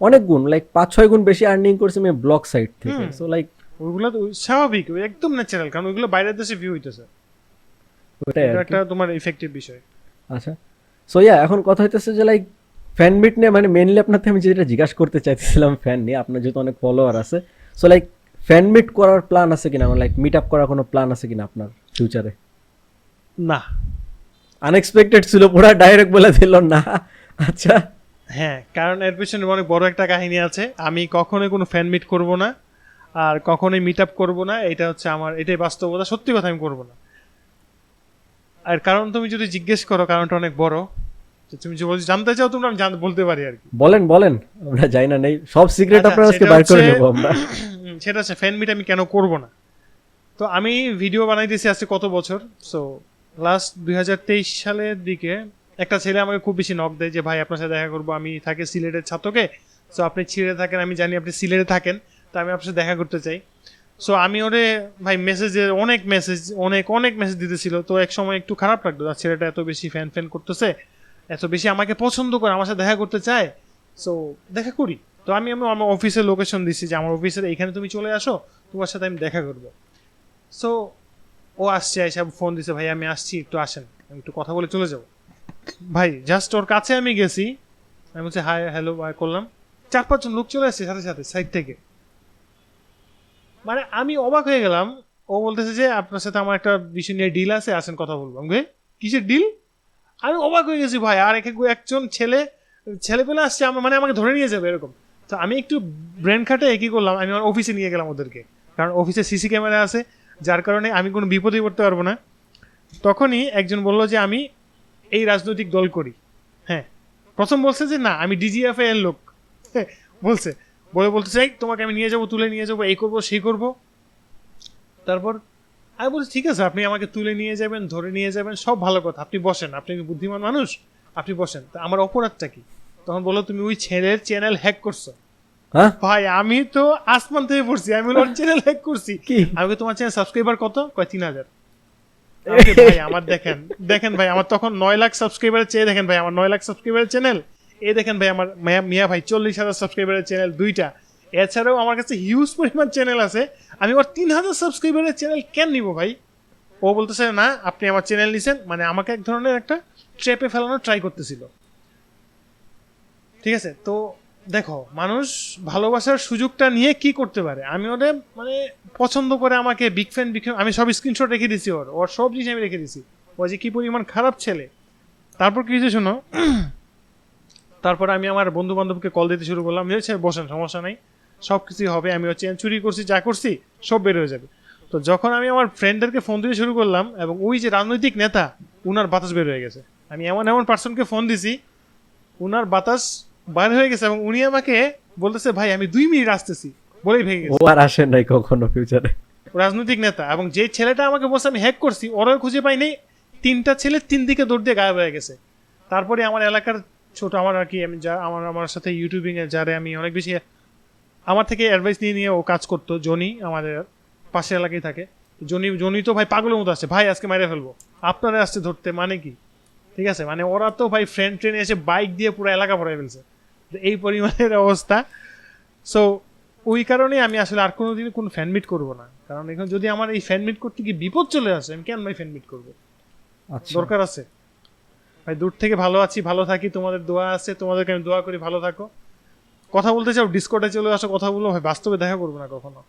অনেক গুণ, লাইক 5-6 গুণ বেশি আর্নিং করছি আমি ব্লগ সাইট থেকে। সো লাইক ওইগুলো তো স্বাভাবিক, একদম ন্যাচারাল, কারণ ওইগুলো বাইরের দেশে ভিউ হইতেছে। ওটাই এটা আর কি। একটা তোমার ইফেক্টিভ বিষয়। আচ্ছা, সো ইয়া এখন কথা হইতেছে যে লাইক ফ্যান মিট নিয়ে, মানে মেইনলি আপনার থেকে আমি যেটা জিজ্ঞাসা করতে চাইতেছিলাম ফ্যান নিয়ে, আপনার যেহেতু অনেক ফলোয়ার আছে, সো লাইক ফ্যান মিট করার প্ল্যান আছে কিনা, মানে লাইক মিট আপ করার কোনো প্ল্যান আছে কিনা আপনার ফিউচারে? না। আনএক্সপেক্টেড ছিল, পুরা ডাইরেক্ট বলে দিল না। আচ্ছা, হ্যাঁ, কারণ এর পেছনে অনেক বড় একটা কাহিনী আছে। আমি কখনোই কোনো ফ্যান মিট করব না, আর কখনোই মিট আপ করবো না। এটা হচ্ছে আমার, এটাই বাস্তবতা, সত্যি কথা, আমি করবো না। আর কারণ তুমি যদি জিজ্ঞেস করো, কারণটা অনেক বড়। তো তুমি যদি জানতে চাও তোমরা, আমি বলতে পারি আর কি। বলেন বলেন, আমরা যাই না নেই সব সিক্রেট আচ্ছা, আপনার আজকে সেটা বাইর করে হচ্ছে- নেবো আমরা। সেটা হচ্ছে ফ্যান মিট আমি কেন করব না। তো আমি ভিডিও বানাইতেছি আজকে কত বছর, সো লাস্ট 2023 সালের দিকে একটা ছেলে আমাকে খুব বেশি নক দেয় যে ভাই আপনার সাথে দেখা করবো, আমি থাকি সিলেটের ছাত্রকে, সো আপনি সিলেটে থাকেন, আমি জানি আপনি সিলেটে থাকেন, তো আমি আপনার সাথে দেখা করতে চাই। সো আমি ওরে ভাই মেসেজের অনেক মেসেজ দিতেছিল। তো এক সময় একটু খারাপ লাগতো, আর ছেলেটা এত বেশি ফ্যান করতেছে, এত বেশি আমাকে পছন্দ করে, আমার সাথে দেখা করতে চায়, সো দেখা করি। তো আমি আমার অফিসের লোকেশন দিচ্ছি যে আমার অফিসের এইখানে তুমি চলে আসো, তোমার সাথে আমি দেখা করবো। সো ও আসছে, এসে ফোন দিছে, ভাই আমি আসছি, একটু আসেন, আমি একটু কথা বলে চলে যাব। ভাই জাস্ট ওর কাছে আমি গেছি, আমি বলছি হাই হ্যালো ভাই করলাম, 4-5 জন লোক চলে আসছে সাথে সাথে সাইড থেকে। মানে আমি অবাক হয়ে গেলাম। ও বলতেছে যে আপনার সাথে আমার একটা বিষয় নিয়ে ডিল আছে, আসেন কথা বলবো। আমি বলি, কিসের ডিল? আমি অবাক হয়ে গেছি ভাই। আর একজন ছেলে পেলে আসছে, আমার মানে আমাকে ধরে নিয়ে যাবে এরকম। তো আমি একটু ব্রেন খাটে কি করলাম, আমি আমার অফিসে নিয়ে গেলাম ওদেরকে, কারণ অফিসে সিসি ক্যামেরা আছে, যার কারণে আমি কোনো বিপদেই পড়তে পারবো না। তখনই একজন বলল যে আমি এই রাজনৈতিক দল করি। হ্যাঁ, প্রথম বলছে যে না আমি ডিজিএফ এর লোক। হ্যাঁ, বলছে, বলতেছে এই তোমাকে আমি নিয়ে যাবো, তুলে নিয়ে যাবো, এই করবো সেই করবো। তারপর আমি বলছি ঠিক আছে, আপনি আমাকে তুলে নিয়ে যাবেন, ধরে নিয়ে যাবেন, সব ভালো কথা, আপনি বসেন, আপনি বুদ্ধিমান মানুষ, আপনি বসেন। তা আমার অপরাধটা কি? তখন বললো তুমি ওই ছেলের চ্যানেল হ্যাক করছো। হ্যাঁ, ভাই আমি তো আসমান থেকে পড়ছি, আমি ওর চ্যানেল হ্যাক করছি। কি? আমি বলি, তোমার চ্যানেল সাবস্ক্রাইবার কত? কয় 3000। আমাকে ভাই আমার দেখেন ভাই, আমার তখন 9 লাখ সাবস্ক্রাইবারের চেয়ে, দেখেন ভাই আমার 9 লাখ সাবস্ক্রাইবারের চ্যানেল, এই দেখেন ভাই আমার মিয়া ভাই 40,000 সাবস্ক্রাইবারের চ্যানেল 2টা। এছাড়াও আমার কাছে হিউজ পরিমাণ চ্যানেল আছে, আমি ওর 3000 সাবস্ক্রাইবারের চ্যানেল কেন নিব ভাই? ও বলতেছে না আপনি আমার চ্যানেল নিছেন, মানে আমাকে এক ধরনের একটা ট্র্যাপে ফেলানোর ট্রাই করতেছিল। ঠিক আছে, তো দেখো মানুষ ভালোবাসার সুযোগটা নিয়ে কি করতে পারে। আমি ওদের মানে পছন্দ করে আমাকে বিগ ফ্যান, আমি সব স্ক্রিনশট রেখে দিছি, ওর সব জিনিস আমি রেখে দিছি, ও যে কি পরিমাণ খারাপ ছেলে। তারপর কি হয়েছে শোনো, তারপর আমি আমার বন্ধু বান্ধবকে কল দিতে শুরু করলাম, হয়েছে বসেন সমস্যা নাই, সব কিছুই হবে, আমি চেন চুরি করছি, যা করছি সব বের হয়ে যাবে। তো যখন আমি আমার ফ্রেন্ডদেরকে ফোন দিতে শুরু করলাম, এবং ওই যে রাজনৈতিক নেতা, উনার বাতাস বের হয়ে গেছে। আমি এমন এমন পার্সনকে ফোন দিছি, উনার বাতাস বাইর হয়ে গেছে, এবং উনি আমাকে বলতেছে ভাই আমি 2 মিনিট আসতেছি, বলেই ভেঙে ও গেছে। আর আসেন নাই কখনো ফিউচারে? রাজনৈতিক নেতা, এবং যে ছেলেটা আমাকে বলছে আমি হ্যাক করছি, ওরাও খুঁজে পাইনি। 3টা ছেলে 3 দিকে দৌড় দিয়ে গায়েব হয়ে গেছে। তারপরে আমার এলাকার ছোট, আমার আর কি, আমি যা আমার সাথে ইউটিউবিং এ যারে আমি অনেক বেশি আমার থেকে অ্যাডভাইস নিয়ে ও কাজ করতো, জনি, আমাদের পাশের এলাকায় থাকে। জনি তো ভাই পাগলের মতো আসছে, ভাই আজকে মেরে ফেলবো, আপনারা আসছে ধরতে, মানে কি? ঠিক আছে, মানে ওরা তো ভাই ফ্রেন্ড ট্রেনে এসে বাইক দিয়ে পুরো এলাকা ভরাই ফেলছে, তো এই পরিমাণের অবস্থা। সো ওই কারণে আমি আসলে আর কোনোদিন কোনো ফ্যান মিট করবো না, কারণ এখন যদি আমার এই ফ্যান মিট করতে গিয়ে বিপদ চলে আসে, আমি কেন ভাই ফ্যান মিট করবো? আচ্ছা, দরকার আছে ভাই, দূর থেকে ভালো আছি, ভালো থাকি, তোমাদের দোয়া আছে, তোমাদেরকে আমি দোয়া করি ভালো থাকো। কথা বলতে চাও ডিসকর্ডে চলে আসো, কথা বলো ভাই, বাস্তবে দেখা করবো না কখনো।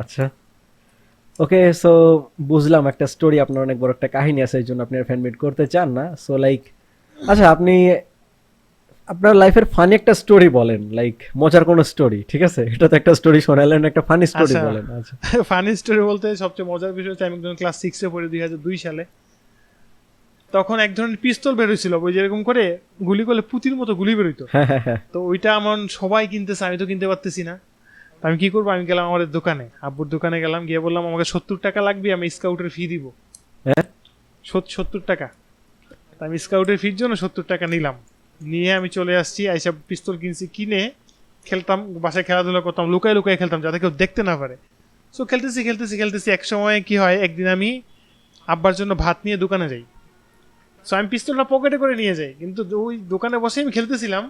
আচ্ছা, ওকে, সো বুঝলাম একটা স্টোরি, আপনার অনেক বড় একটা কাহিনী আছে, এই জন্য আপনি ফ্যান মিট করতে চান না। সো লাইক, আচ্ছা আপনি আপনার লাইফের ফানি একটা স্টোরি বলেন, লাইক মজার কোনো স্টোরি। ঠিক আছে, এটা তো একটা স্টোরি শোনালেন, একটা ফানি স্টোরি আচ্ছা। বলেন। আচ্ছা, ফানি স্টোরি বলতে সবচেয়ে মজার বিষয় হচ্ছে, আমি একজন ক্লাস 6-এ পড়ি 2002 সালে। তখন এক ধরনের পিস্তল বেরোইছিল, ওই যেরকম করে গুলি করলে পুতির মতো গুলি বেরোইতো। হ্যাঁ হ্যাঁ হ্যাঁ, তো ওইটা আমার সবাই কিনতেছে, আমি তো কিনতে পারতেছি না। তো আমি কি করবো, আমি গেলাম আমাদের দোকানে, আব্বুর দোকানে গেলাম, গিয়ে বললাম আমাকে 70 টাকা লাগবে, আমি স্কাউটের ফি দিব। হ্যাঁ 70 টাকা। তো আমি স্কাউটের ফির জন্য 70 টাকা নিলাম, নিয়ে আমি চলে আসছি, এইসব পিস্তল কিনছি, কিনে খেলতাম, বাসায় খেলাধুলা করতাম, লুকায় লুকায় খেলতাম যাতে কেউ দেখতে না পারে। সো খেলতেছি, এক সময় কি হয়, একদিন আমি আব্বার জন্য ভাত নিয়ে দোকানে যাই। সো আমি পিস্তলটা পকেটে করে নিয়ে যাই, কিন্তু ওই দোকানে বসে আমি খেলতেছিলাম,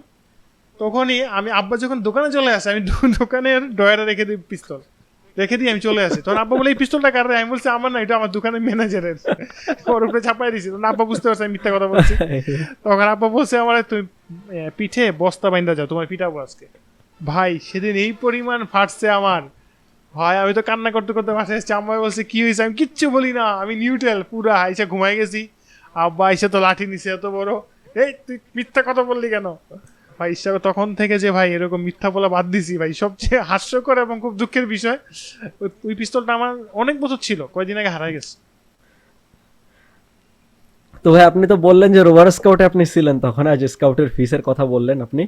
তখনই আমি আব্বা যখন দোকানে চলে আসে, আমি দোকানের ডয়ারে রেখে দিই পিস্তল, রেখে দিয়ে আমি চলে আসি। তখন আব্বা বলে এই পিস্তলটা কার রে? আমি বলছি আমার না, এটা আমার দোকানের ম্যানেজারের। ওর উপরে চাপাই দিছি। তখন আব্বা বুঝতে পারছে আমি মিথ্যা কথা বলছি। তখন আব্বা বলছে আমার তুমি পিঠে বস্তা বাইন্দা যাও, তোমার পিঠাবো আজকে। ভাই সেদিন এই পরিমাণ ফাটছে আমার ভাই, আমি তো কান্না করতে করতে বাসায় এসেছি। আম্মা বলছে কি হয়েছে? আমি কিচ্ছু বলি না, আমি নিউট্রাল পুরা আইসা ঘুমাই গেছি। আব্বা আইসা তো লাঠি নিছে এত বড়, এই তুই মিথ্যা কথা বললি কেন ভাই? ঈশ্বর, তখন থেকে যে ভাই এরকম মিথ্যা বলা বাদ দিছি ভাই। সবচেয়ে হাস্যকর এবং খুব দুঃখের বিষয়, ওই পিস্তলটা আমার অনেক বছর ছিল, কয়েকদিন আগে হারাই গেছে। তো ভাই আপনি তো বললেন যে রোভার স্কাউটে আপনি ছিলেন তখন, আজ স্কাউটের ফিসের কথা বললেন আপনি।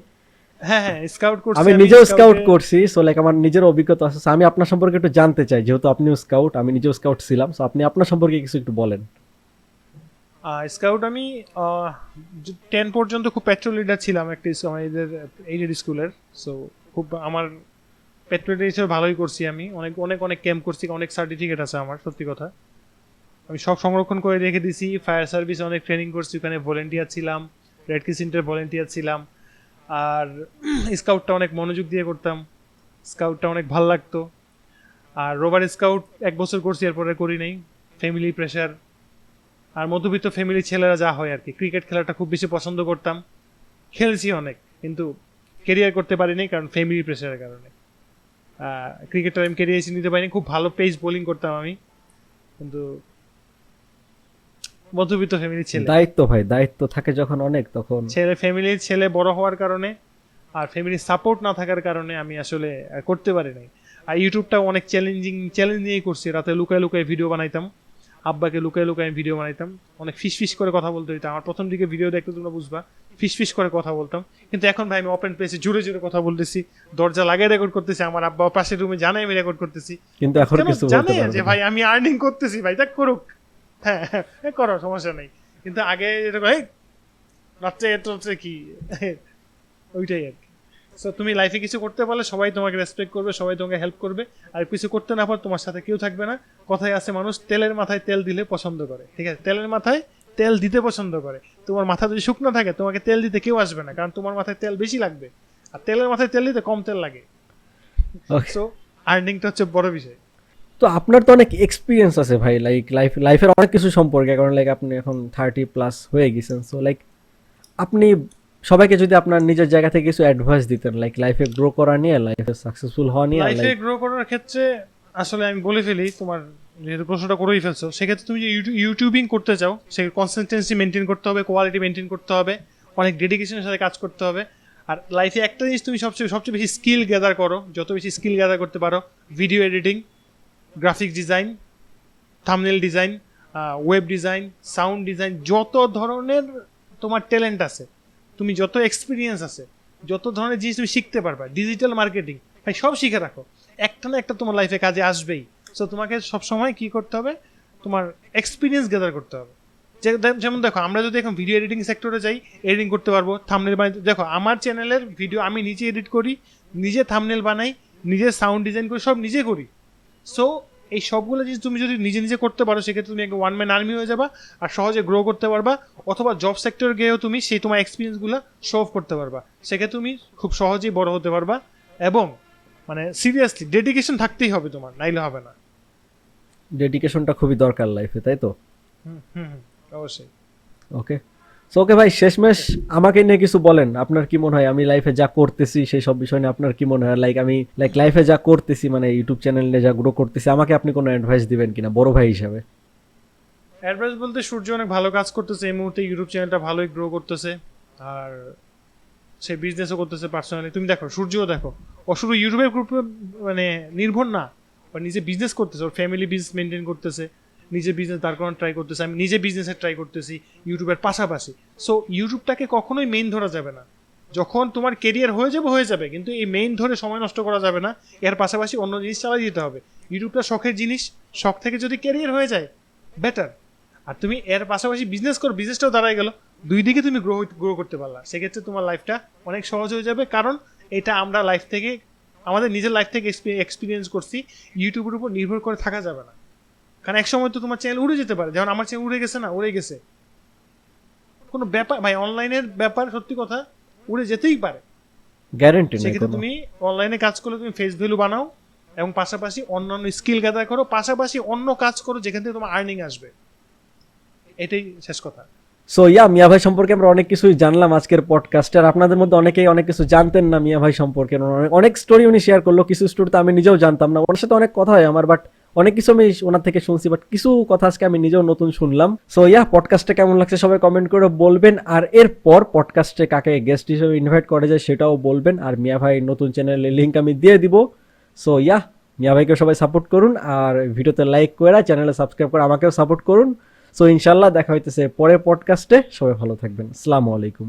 হ্যাঁ হ্যাঁ, স্কাউট করছি আমি নিজেও স্কাউট করছি, সো লাইক আমার নিজের অভিজ্ঞতা আছে। So, আমি আপনার সম্পর্কে একটু জানতে চাই, যেহেতু আপনিও স্কাউট, আমি নিজেও স্কাউট ছিলাম। সো আপনি আপনার সম্পর্কে কিছু একটু বলেন। স্কাউট আমি 10 পর্যন্ত খুব পেট্রোল লিডার ছিলাম একটা আমাদের এইডেড স্কুলের। সো খুব আমার পেট্রোল লিডার হিসেবে ভালোই করছি। আমি অনেক অনেক অনেক ক্যাম্প করছি, অনেক সার্টিফিকেট আছে আমার। সত্যি কথা আমি সব সংরক্ষণ করে রেখে দিছি। ফায়ার সার্ভিসে অনেক ট্রেনিং করছি, ওখানে ভলেন্টিয়ার ছিলাম, রেড ক্রিসেন্টের ভলেন্টিয়ার ছিলাম। আর স্কাউটটা অনেক মনোযোগ দিয়ে করতাম, স্কাউটটা অনেক ভালো লাগতো। আর রোভার স্কাউট 1 বছর করছি, এরপরে করি নাই, ফ্যামিলি প্রেশার। আর মধ্যবিত্ত ফ্যামিলির ছেলেরা যা হয় আর কি। ক্রিকেট খেলাটা খুব বেশি পছন্দ করতাম, খেলছি অনেক, কিন্তু কেরিয়ার করতে পারিনি কারণ ফ্যামিলি প্রেশারের কারণে। ক্রিকেটটা আমি কেরিয়ার নিতে পারিনি। খুব ভালো পেস বোলিং করতাম আমি, কিন্তু মধ্যবিত্ত ফ্যামিলির ছেলে, দায়িত্ব ভাই, দায়িত্ব থাকে যখন অনেক, তখন ফ্যামিলির ছেলে বড় হওয়ার কারণে আর ফ্যামিলির সাপোর্ট না থাকার কারণে আমি আসলে করতে পারি নাই। আর ইউটিউবটা অনেক চ্যালেঞ্জ নিয়েই করছি। রাতে লুকায় লুকায় ভিডিও বানাইতাম, আব্বাকে লুকায় লুকায় ভিডিও বানাইতাম, অনেক ফিস করে কথা বলতে হইতাম। আমার প্রথম দিকে ভিডিও দেখতে তোমরা বুঝবা, ফিস করে কথা বলতাম। কিন্তু এখন ভাই আমি ওপেন প্লেসে জোরে জোরে কথা বলতেছি, দরজা লাগিয়ে রেকর্ড করতেছি। আমার আব্বা পাশের রুমে জানে আমি রেকর্ড করতেছি, কিন্তু এখন কিছু বলতে জানে পারবে যে না। ভাই আমি আর্নিং করতেছি, ভাই দেখ করুক, হ্যাঁ হ্যাঁ করো, সমস্যা নেই। কিন্তু আগে এরকম এই রাত্রে এত কি ওইটাই আর কি। সো তুমি লাইফে কিছু করতে পারলে সবাই তোমাকে রেসপেক্ট করবে, সবাই তোমাকে হেল্প করবে। আর কিছু করতে না পার তোমার সাথে কেউ থাকবে না। কথায় আছে মানুষ তেলের মাথায় তেল দিলে পছন্দ করে, ঠিক আছে? তেলের মাথায় তেল দিতে পছন্দ করে। তোমার মাথা যদি শুকনো থাকে তোমাকে তেল দিতে কেউ আসবে না, কারণ তোমার মাথায় তেল বেশি লাগবে, আর তেলের মাথায় তেল দিতে কম তেল লাগে। Okay. সো আর্নিংটা হচ্ছে বড় বিষয়। তো আপনার তো অনেক এক্সপিরিয়েন্স আছে ভাই, লাইক লাইফের অনেক কিছু সম্পর্কে, কারণ লাইক আপনি এখন 30+ হয়ে গেছেন। সো লাইক আপনি সবাইকে যদি আপনার নিজের জায়গা থেকে কিছু অ্যাডভাইস দিতেন, লাইক লাইফে গ্রো করা নিয়ে, লাইফে সাকসেসফুল হওয়া নিয়ে, লাইফে লাইক গ্রো করার ক্ষেত্রে আসলে আমি বলে ফেলি, তোমার যেহেতু প্রশ্নটা করেই ফেলছো, সেক্ষেত্রে তুমি যে ইউটিউবিং করতে চাও, সে কনসিস্টেন্সি মেনটেন করতে হবে, কোয়ালিটি মেনটেন করতে হবে, অনেক ডেডিকেশনের সাথে কাজ করতে হবে। আর লাইফে একটা জিনিস তুমি সবচেয়ে বেশি স্কিল গ্যাদার করো, যত বেশি স্কিল গ্যাদার করতে পারো, video editing, graphic design, thumbnail design, web design, sound design, যত ধরনের তোমার ট্যালেন্ট আছে, তুমি যত এক্সপিরিয়েন্স আছে, যত ধরনের জিনিস তুমি শিখতে পারবা, ডিজিটাল মার্কেটিং, ভাই সব শিখে রাখো। একটা না একটা তোমার লাইফে কাজে আসবেই। সো তোমাকে সবসময় কি করতে হবে, তোমার এক্সপিরিয়েন্স গ্যাদার করতে হবে। যেমন দেখো, আমরা যদি এখন ভিডিও এডিটিং সেক্টরে যাই, এডিটিং করতে পারবো, থাম্বনেল বানাই। দেখো আমার চ্যানেলের ভিডিও আমি নিজে এডিট করি, নিজে থাম্বনেল বানাই, নিজে সাউন্ড ডিজাইন করি, সব নিজে করি। সো এই সবগুলো জিনিস তুমি যদি নিজে নিজে করতে পারো, সেক্ষেত্রে তুমি একটা ওয়ান ম্যান আর্মি হয়ে যাবা, আর সহজে গ্রো করতে পারবা। অথবা জব সেক্টর গিয়েও তুমি সেই তোমার এক্সপিরিয়েন্সগুলো শো অফ করতে পারবা, সেক্ষেত্রে তুমি খুব সহজেই বড় হতে পারবা। এবং মানে সিরিয়াসলি ডেডিকেশন থাকতেই হবে তোমার, নাইলে হবে না। ডেডিকেশনটা খুবই দরকার লাইফে, তাই তো? অবশ্যই। ওকে, সো ওকে ভাই, শেষমেশ আমাকে নিয়ে কিছু বলেন। আপনার কি মনে হয় আমি লাইফে যা করতেছি সেই সব বিষয় নিয়ে আপনার কি মনে হয়? লাইক আমি লাইফে যা করতেছি, মানে ইউটিউব চ্যানেল নিয়ে যা গ্রো করতেছি, আমাকে আপনি কোনো অ্যাডভাইস দিবেন কিনা বড় ভাই হিসাবে? অ্যাডভাইস বলতে, সূর্য অনেক ভালো কাজ করতেছে এই মুহূর্তে, ইউটিউব চ্যানেলটা ভালোই গ্রো করতেছে, আর সে বিজনেসও করতেছে পার্সোনালি। তুমি দেখো সূর্যও দেখো, ও শুধু ইউটিউবের গ্রুপে মানে নির্ভর না, ও নিজে বিজনেস করতেছে, ওর ফ্যামিলি বিজনেস মেনটেন করতেছে, নিজে বিজনেস দাঁড় করানোর ট্রাই করতেছে, আমি নিজে বিজনেসের ট্রাই করতেছি ইউটিউবের পাশাপাশি। সো ইউটিউবটাকে কখনোই মেইন ধরা যাবে না। যখন তোমার কেরিয়ার হয়ে যাবে, কিন্তু এই মেইন ধরে সময় নষ্ট করা যাবে না। এর পাশাপাশি অন্য জিনিস চালাই দিতে হবে। ইউটিউবটা শখের জিনিস, শখ থেকে যদি কেরিয়ার হয়ে যায় বেটার। আর তুমি এর পাশাপাশি বিজনেস করো, বিজনেসটাও দাঁড়ায় গেল, দুই দিকে তুমি গ্রো করতে পারলা, সেক্ষেত্রে তোমার লাইফটা অনেক সহজ হয়ে যাবে। কারণ এটা আমরা আমাদের নিজের লাইফ থেকে এক্সপিরিয়েন্স করছি। ইউটিউবের উপর নির্ভর করে থাকা যাবে না, কারণ এক সময় তো তোমার চ্যানেল উড়ে যেতে পারে, যেমন আমার চ্যানেল উড়ে গেছে না, উড়ে গেছে। কোনো ব্যাপার ভাই, অনলাইনের ব্যাপার, সত্যি কথা, উড়ে যেতেই পারে। গ্যারান্টি নেই সেক্ষেত্রে কোনো। তুমি অনলাইনে কাজ করলে তুমি ফেস ভ্যালু বানাও, এবং পাশাপাশি অন্যান্য স্কিল গ্যাদার করো, পাশাপাশি অন্য কাজ করো যেখান থেকে তোমার আর্নিং আসবে। এটাই শেষ কথা। সো মিয়া ভাই সম্পর্কে আমরা অনেক কিছুই জানলাম আজকের পডকাস্টে। আর আপনাদের মধ্যে অনেকেই অনেক কিছু জানতেন না মিয়া ভাই সম্পর্কে, অনেক স্টোরি উনি শেয়ার করলো, কিছু স্টোরি তো আমি নিজেও জানতাম না। ওনার সাথে অনেক কথা হয় আমার, বাট অনেক কিছু আমি ওনার থেকে শুনছি, বাট কিছু কথা আজকে আমি নিজেও নতুন শুনলাম। সো পডকাস্টটা কেমন লাগছে সবাই কমেন্ট করে বলবেন। আর এরপর পডকাস্টে কাকে গেস্ট হিসেবে ইনভাইট করা যায় সেটাও বলবেন। আর মিয়া ভাই নতুন চ্যানেলের লিঙ্ক আমি দিয়ে দিব। সো মিয়া ভাইকে সবাই সাপোর্ট করুন, আর ভিডিওতে লাইক করে চ্যানেলে সাবস্ক্রাইব করে আমাকেও সাপোর্ট করুন। সো ইনশাল্লাহ দেখা হইতেছে পরের পডকাস্টে। সবাই ভালো থাকবেন। আসসালামু আলাইকুম।